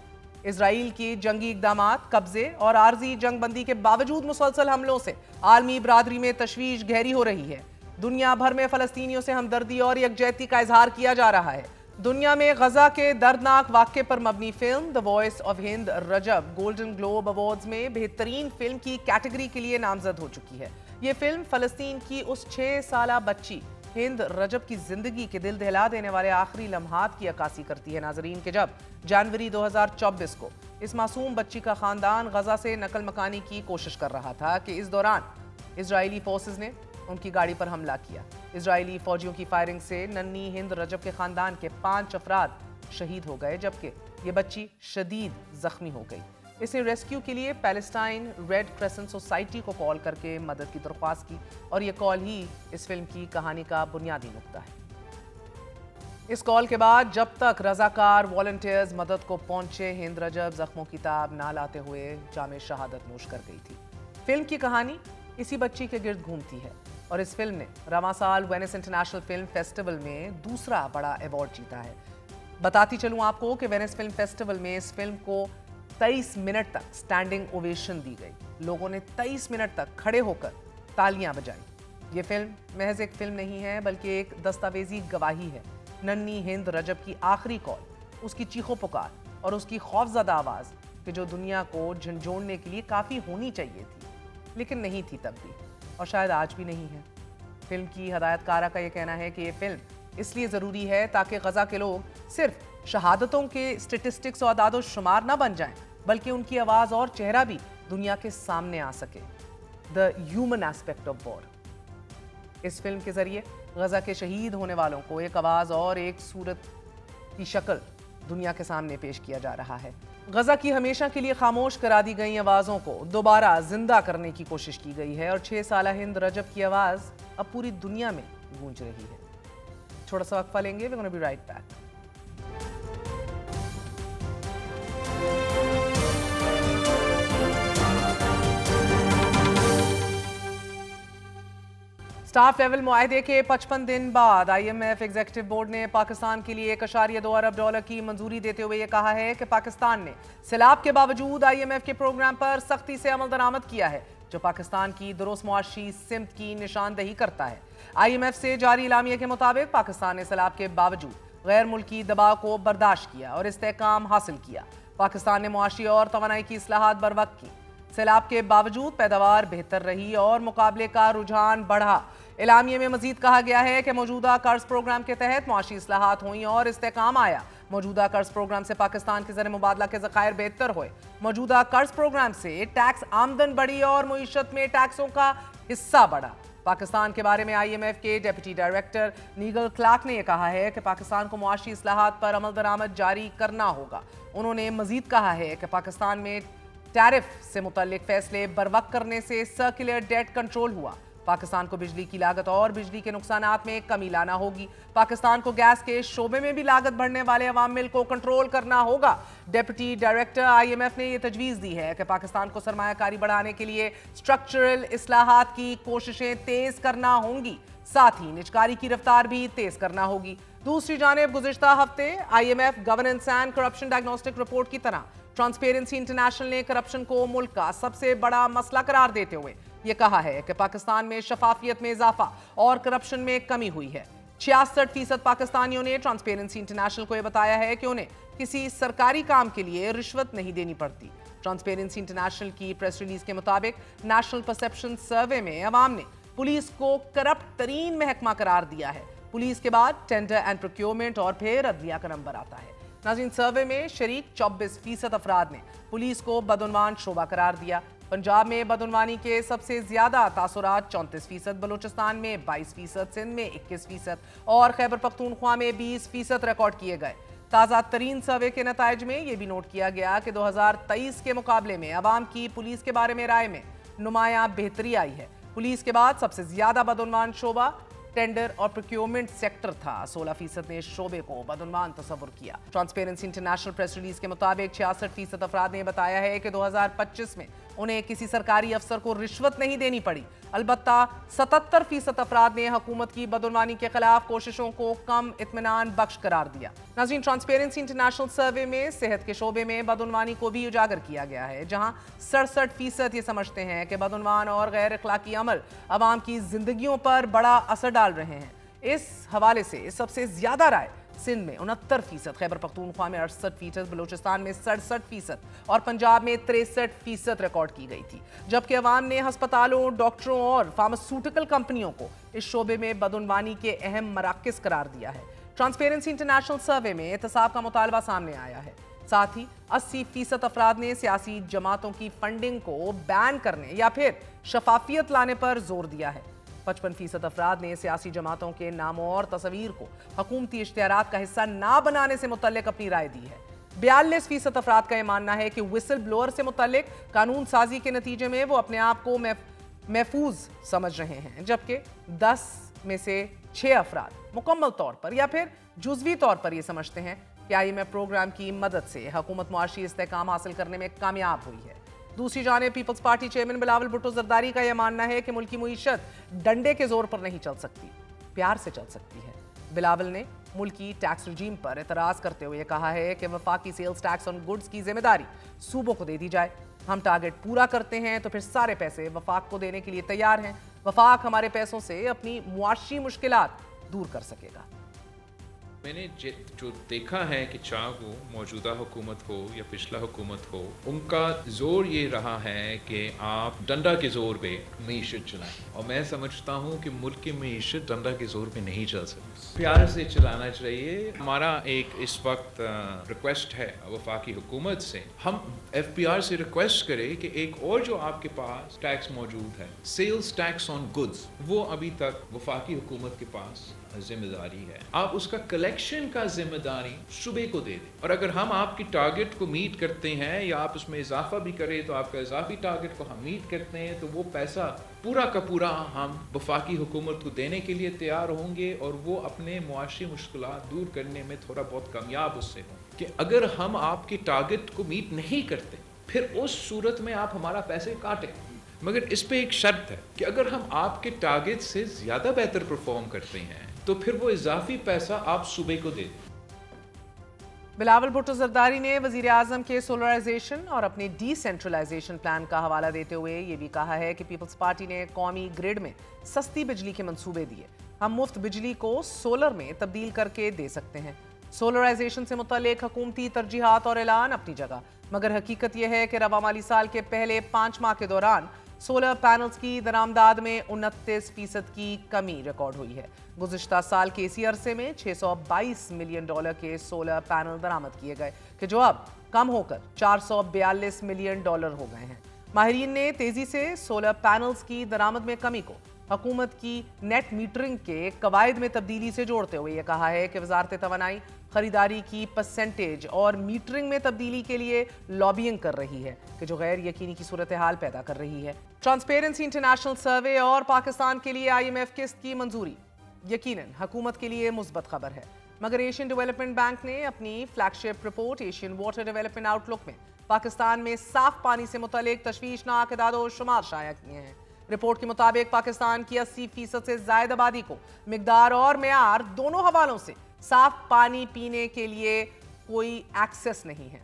इजराइल की जंगी इक़दामात, कब्जे और आर्जी जंगबंदी के बावजूद मुसलसल हमलों से आलमी बरादरी में तशवीश गहरी हो रही है। दुनिया भर में फलस्तीनियों से हमदर्दी और यकजहती का इजहार किया जा रहा है। दुनिया में गजा के दर्दनाक वाक़े पर मबनी film the voice of Hind Rajab Golden Globe Awards में बेहतरीन फिल्म की कैटेगरी के लिए नामजद हो चुकी है। ये फिल्म फलस्तीन की उस 6 साला बच्ची हिंद रजब की जिंदगी के दिल दहला देने वाले आखिरी लम्हात की अक्कासी करती है नाजरीन के जब जनवरी 2024 को इस मासूम बच्ची का खानदान गजा से नकल मकानी की कोशिश कर रहा था कि इस दौरान इजरायली फोर्सेस ने उनकी गाड़ी पर हमला किया। इजरायली फौजियों की फायरिंग से नन्ही हिंद रजब के खानदान के 5 अफराद शहीद हो गए जबकि ये बच्ची शदीद जख्मी हो गई। इसने रेस्क्यू के लिए पैलेस्टाइन रेड क्रेसेंट सोसाइटी को कॉल करके मदद की दरख्वास्त की और ये कॉल ही इस फिल्म की कहानी का बुनियादी नुक्ता है। इस कॉल के बाद जब तक रजाकार वॉलंटियर्स मदद को पहुंचे, हिंद रजब जख्मों की ताब ना लाते हुए जामे शहादत नोश कर गई थी। फिल्म की कहानी इसी बच्ची के गिर्द घूमती है और इस फिल्म ने रवा साल वेनिस इंटरनेशनल फिल्म फेस्टिवल में दूसरा बड़ा अवार्ड जीता है। बताती चलूं आपको कि वेनिस फिल्म फेस्टिवल में इस फिल्म को 23 मिनट तक स्टैंडिंग ओवेशन दी गई। लोगों ने 23 मिनट तक खड़े होकर तालियां बजाई। ये फिल्म महज एक फिल्म नहीं है बल्कि एक दस्तावेजी गवाही है। नन्ही हिंद रजब की आखिरी कॉल, उसकी चीखों पुकार और उसकी खौफजदा आवाज़ कि जो दुनिया को झंझोड़ने के लिए काफ़ी होनी चाहिए थी, लेकिन नहीं थी तब भी, और शायद आज भी नहीं है। फिल्म की हदायतकारा का ये कहना है कि ये फिल्म इसलिए ज़रूरी है ताकि गज़ा के लोग सिर्फ शहादतों के स्टेटिस्टिक्स और आदाद शुमार ना बन जाएं, बल्कि उनकी आवाज़ और चेहरा भी दुनिया के सामने आ सके। The human aspect of war. इस फिल्म के जरिए गजा के शहीद होने वालों को एक आवाज़ और एक सूरत की शक्ल दुनिया के सामने पेश किया जा रहा है। गजा की हमेशा के लिए खामोश करा दी गई आवाज़ों को दोबारा जिंदा करने की कोशिश की गई है और 6 साला हिंद रजब की आवाज़ अब पूरी दुनिया में गूंज रही है। थोड़ा सा वक्फा लेंगे, we gonna be right back. Staff level मुआहदे के 55 दिन बाद IMF एग्जीक्यूटिव बोर्ड ने पाकिस्तान के लिए $1.2 अरब की मंजूरी देते हुए यह कहा है कि पाकिस्तान ने सैलाब के बावजूद IMF के प्रोग्राम पर सख्ती से अमल दरामद किया है, जो पाकिस्तान की दुरुस्त मुआशी सिमत की निशानदही करता है। IMF से जारी इलामिया के मुताबिक पाकिस्तान ने सैलाब के बावजूद गैर मुल्की दबाव को बर्दाश्त किया और इस्तेहकाम हासिल किया। पाकिस्तान ने मुआशी और तवानाई की इस्लाहात बरवक्त की। सैलाब के बावजूद पैदावार बेहतर रही और मुकाबले का रुझान बढ़ा। इलामिये में मजीद कहा गया है कि मौजूदा कर्ज प्रोग्राम के तहत मुआशी इस्लाहात हुई और इस्तेहकाम आया। मौजूदा कर्ज प्रोग्राम से पाकिस्तान के ज़र मुबादला के ज़खायर बेहतर हुए। मौजूदा कर्ज प्रोग्राम से टैक्स आमदन बढ़ी और मईशत में टैक्सों का हिस्सा बढ़ा। पाकिस्तान के बारे में IMF के डेप्यूटी डायरेक्टर नीगल क्लार्क ने यह कहा है कि पाकिस्तान को मुआशी इस्लाहात पर अमल दरामद जारी करना होगा। उन्होंने मजीद कहा है कि पाकिस्तान में टैरिफ से मुतल्लिक फैसले बरवक्त करने से सर्कुलर डेट कंट्रोल हुआ। पाकिस्तान को बिजली की लागत और बिजली के नुकसानात में कमी लाना होगी। पाकिस्तान को गैस के शोबे में भी लागत बढ़ने वाले अवामिल को कंट्रोल करना होगा। डेप्यूटी डायरेक्टर IMF ने यह तजवीज़ दी है कि पाकिस्तान को सरमायाकारी बढ़ाने के लिए स्ट्रक्चरल इस्लाहात की कोशिशें तेज करना होंगी, साथ ही निजकारी की रफ्तार भी तेज करना होगी। दूसरी जानिब गुज़िश्ता हफ्ते IMF governance and corruption diagnostic report की तरह ट्रांसपेरेंसी इंटरनेशनल ने करप्शन को मुल्क का सबसे बड़ा मसला करार देते हुए यह कहा है कि पाकिस्तान में शफाफियत में इजाफा और करप्शन में कमी हुई है। 66% पाकिस्तानियों ने ट्रांसपेरेंसी इंटरनेशनल को यह बताया है कि उन्हें किसी सरकारी काम के लिए रिश्वत नहीं देनी पड़ती। ट्रांसपेरेंसी इंटरनेशनल की प्रेस रिलीज के मुताबिक नेशनल परसेप्शन सर्वे में अवाम ने पुलिस को करप्ट तरीन महकमा करार दिया है। पुलिस के बाद टेंडर एंड प्रोक्योरमेंट और फिर अदलिया का नंबर आता है। नाज़रीन, सर्वे में शरीक 24% अफराद ने पुलिस को बदउनवान शोबा करार दिया। पंजाब में बदउनवानी के सबसे ज्यादा तासुरात 34%, बलूचिस्तान में 22%, सिंध में 21% और खैबर पख्तूनख्वा में 20% रिकॉर्ड किए गए। ताज़ा तरीन सर्वे के नताइज में यह भी नोट किया गया कि 2023 के मुकाबले में अवाम की पुलिस के बारे में राय में नुमायां बेहतरी आई है। पुलिस के बाद सबसे ज्यादा बदउनवान शोबा टेंडर और प्रोक्योरमेंट सेक्टर था। 16% ने शोबे को बदउनवान तस्वुर किया। ट्रांसपेरेंसी इंटरनेशनल प्रेस रिलीज के मुताबिक 66% अफराद ने बताया है कि 2025 में उन्हें किसी सरकारी अफसर को रिश्वत नहीं देनी पड़ी। अलबत्ता 77% अफराद ने हुकूमत की बदउनवानी के खिलाफ कोशिशों को कम इत्मीनान बख्श करार दिया। नाज़रीन, ट्रांसपेरेंसी इंटरनेशनल सर्वे में सेहत के शोबे में बदउनवानी को भी उजागर किया गया है, जहां 67% ये समझते हैं कि बदउनवान और गैर अखलाकी अमल अवाम की जिंदगियों पर बड़ा असर डाल रहे हैं। इस हवाले से सबसे ज्यादा राय सिंध में 69%, खैबर पख्तूनख्वा में 68%, बलूचिस्तान में 67% और पंजाब में 63% रिकॉर्ड की गई थी। जबकि अवाम ने हस्पतालों, डॉक्टरों और फार्मास्यूटिकल कंपनियों को इस शोबे में बदउनवानी के अहम मराकज़ करार दिया है। ट्रांसपेरेंसी इंटरनेशनल सर्वे में एहतसाब का मुतालबा सामने आया है। साथ ही 80% अफराद ने सियासी जमातों की फंडिंग को बैन करने या फिर शफाफियत लाने पर जोर दिया है। 55% अफराद ने सियासी जमातों के नामों और तस्वीर को हुकूमती इश्तिहारात का हिस्सा ना बनाने से मुतल्लिक अपनी राय दी है। 42% अफराद का यह मानना है कि विसल ब्लोअर से मुतल्लिक कानून साजी के नतीजे में वो अपने आप को महफूज समझ रहे हैं, जबकि 10 में से 6 अफराद मुकम्मल तौर पर या फिर जुज़वी तौर पर यह समझते हैं कि IMF प्रोग्राम की मदद से हुकूमत मुआशी इस्तेहकाम हासिल करने में कामयाब हुई है। दूसरी जानिब Peoples Party chairman Bilawal Bhutto Zardari का यह मानना है कि मुल्क की मुईशत डंडे के जोर पर नहीं चल सकती, प्यार से चल सकती है। बिलावल ने मुल्की टैक्स रजीम पर एतराज करते हुए कहा है कि वफाकी सेल्स टैक्स ऑन गुड्स की जिम्मेदारी सूबों को दे दी जाए। हम टारगेट पूरा करते हैं तो फिर सारे पैसे वफाक को देने के लिए तैयार हैं। वफाक हमारे पैसों से अपनी मुआशी मुश्किलात दूर कर सकेगा। मैंने जो देखा है कि चाहे वो मौजूदा हुकूमत हो या पिछला हुकूमत हो, उनका जोर ये रहा है कि आप डंडा के जोर पे मीशत चलाएं, और मैं समझता हूँ कि मुल्क की मीशत डंडा के जोर पे नहीं चल सकती, प्यार से चलाना चाहिए। हमारा एक इस वक्त रिक्वेस्ट है वफाकी हुकूमत से, हम FPR से रिक्वेस्ट करें कि एक और जो आपके पास टैक्स मौजूद है, सेल्स टैक्स ऑन गुड्स, वो अभी तक वफाकी हुकूमत के पास जिम्मेदारी है, आप उसका कलेक्शन का जिम्मेदारी सूबे को दे दें। और अगर हम आपकी टारगेट को मीट करते हैं या आप उसमें इजाफा भी करें तो आपका इजाफी टारगेट को हम मीट करते हैं, तो वो पैसा पूरा का पूरा हम वफाकी हुकूमत को देने के लिए तैयार होंगे और वो अपने मुआशी मुश्किलात दूर करने में थोड़ा बहुत कामयाब उससे हों। कि अगर हम आपके टारगेट को मीट नहीं करते, फिर उस सूरत में आप हमारा पैसे काटें, मगर इस पे एक शर्त है कि अगर हम आपके टारगेट से ज़्यादा बेहतर परफॉर्म करते हैं तो फिर वो इजाफी पैसा आप सूबे को दे दें। बिलावल भुट्टो जरदारी ने वजीर आजम के सोलराइजेशन और अपने डिसेंट्रलाइजेशन प्लान का हवाला देते हुए ये भी कहा है कि पीपल्स पार्टी ने कौमी ग्रिड में सस्ती बिजली के मंसूबे दिए, हम मुफ्त बिजली को सोलर में तब्दील करके दे सकते हैं। सोलराइजेशन से मुतल्लिक हुकूमती तरजीहात और ऐलान अपनी जगह, मगर हकीकत यह है कि रवा माली साल के पहले 5 माह के दौरान सोलर पैनल्स की दरामदाद में 29% की कमी रिकॉर्ड हुई है। गुज़िश्ता साल के इसी अरसे में $622 मिलियन के सोलर पैनल बरामद किए गए कि जो अब कम होकर $442 मिलियन हो गए हैं। माहिरीन ने तेजी से सोलर पैनल्स की दरामद में कमी को हुकूमत की नेट मीटरिंग के कवायद में तब्दीली से जोड़ते हुए यह कहा है कि वजारत तवानाई खरीदारी की परसेंटेज और मीटरिंग में तब्दीली के लिए लॉबिंग कर रही है कि जो गैर यकीनी की सूरत हाल पैदा कर रही है। ट्रांसपेरेंसी इंटरनेशनल सर्वे और पाकिस्तान के लिए IMF किस्त की मंजूरी यकीनन हुकूमत के लिए मुस्बत खबर है, मगर एशियन डेवलपमेंट बैंक ने अपनी flagship report Asian water development outlook में पाकिस्तान में साफ पानी से मुतल्लिक तशवीशनाक इदादो शुमार शाया किए हैं। रिपोर्ट के मुताबिक पाकिस्तान की 80% से ज्यादा आबादी को मिकदार और मेयार दोनों हवालों से साफ पानी पीने के लिए कोई एक्सेस नहीं है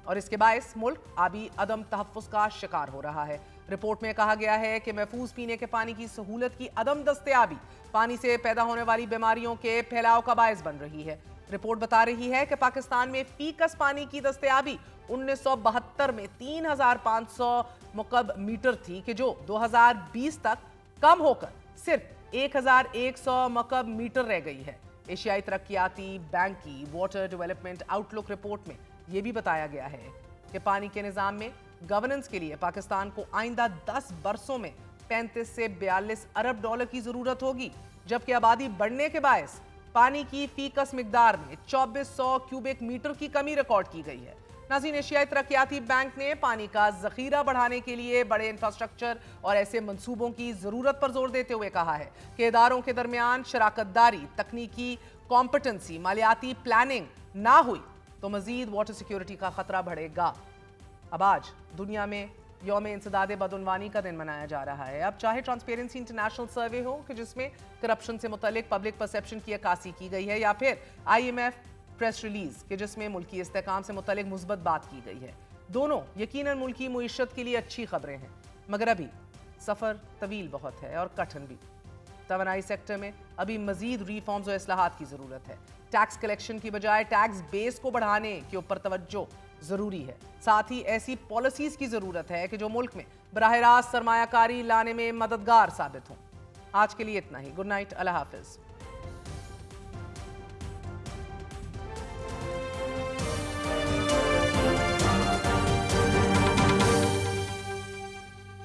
और इसके बायस मुल्क आबी अदम तहफ़्फ़ुज़ का शिकार हो रहा है। रिपोर्ट में कहा गया है कि महफूज पीने के पानी की सहूलत की अदम दस्तयाबी पानी से पैदा होने वाली बीमारियों के फैलाव का बायस बन रही है। रिपोर्ट बता रही है कि पाकिस्तान में फीकस पानी की दस्तयाबी 1972 में 3500 मुकब मीटर थी कि जो 2020 तक कम होकर सिर्फ 1100 मुकब मीटर रह गई है। एशियाई तरक्याती बैंक की वाटर डेवलपमेंट आउटलुक रिपोर्ट में यह भी बताया गया है कि पानी के निज़ाम में गवर्नेंस के लिए पाकिस्तान को आइंदा 10 बरसों में 35 से 42 अरब डॉलर की जरूरत होगी, जबकि आबादी बढ़ने के बायस पानी की फीकस मिकदार में 2400 क्यूबिक मीटर की कमी रिकॉर्ड की गई है। नाज़रीन, एशियाई तरक्याती बैंक ने पानी का जखीरा बढ़ाने के लिए बड़े इंफ्रास्ट्रक्चर और ऐसे मंसूबों की जरूरत पर जोर देते हुए कहा है कि इदारों के दरमियान शराकतदारी, तकनीकी कॉम्पिटेंसी, मालियाती प्लानिंग ना हुई तो मजीद वाटर सिक्योरिटी का खतरा बढ़ेगा। अब आज दुनिया में यौम इंसदाद बदउनवानी का दिन मनाया जा रहा है। अब चाहे ट्रांसपेरेंसी इंटरनेशनल सर्वे हो कि जिसमें करप्शन से मुतल्लिक पब्लिक परसेप्शन की अक्कासी की गई है, या फिर IMF प्रेस रिलीज के जिसमें मुल्की इस्तेहकाम से मुतल्लिक मुस्बत बात की गई है, दोनों यकीनन मुल्की मुईशत के लिए अच्छी खबरें हैं, मगर अभी सफ़र तवील बहुत है और कठिन भी। तवानाई सेक्टर में अभी मजीद रिफॉर्म्स और इस्लाहात की ज़रूरत है। टैक्स कलेक्शन की बजाय टैक्स बेस को बढ़ाने के ऊपर तवज्जो ज़रूरी है। साथ ही ऐसी पॉलिसीज़ की ज़रूरत है कि जो मुल्क में बराह रास्त सरमायाकारी लाने में मददगार साबित हों। आज के लिए इतना ही। गुड नाइट, अल्लाह हाफिज़।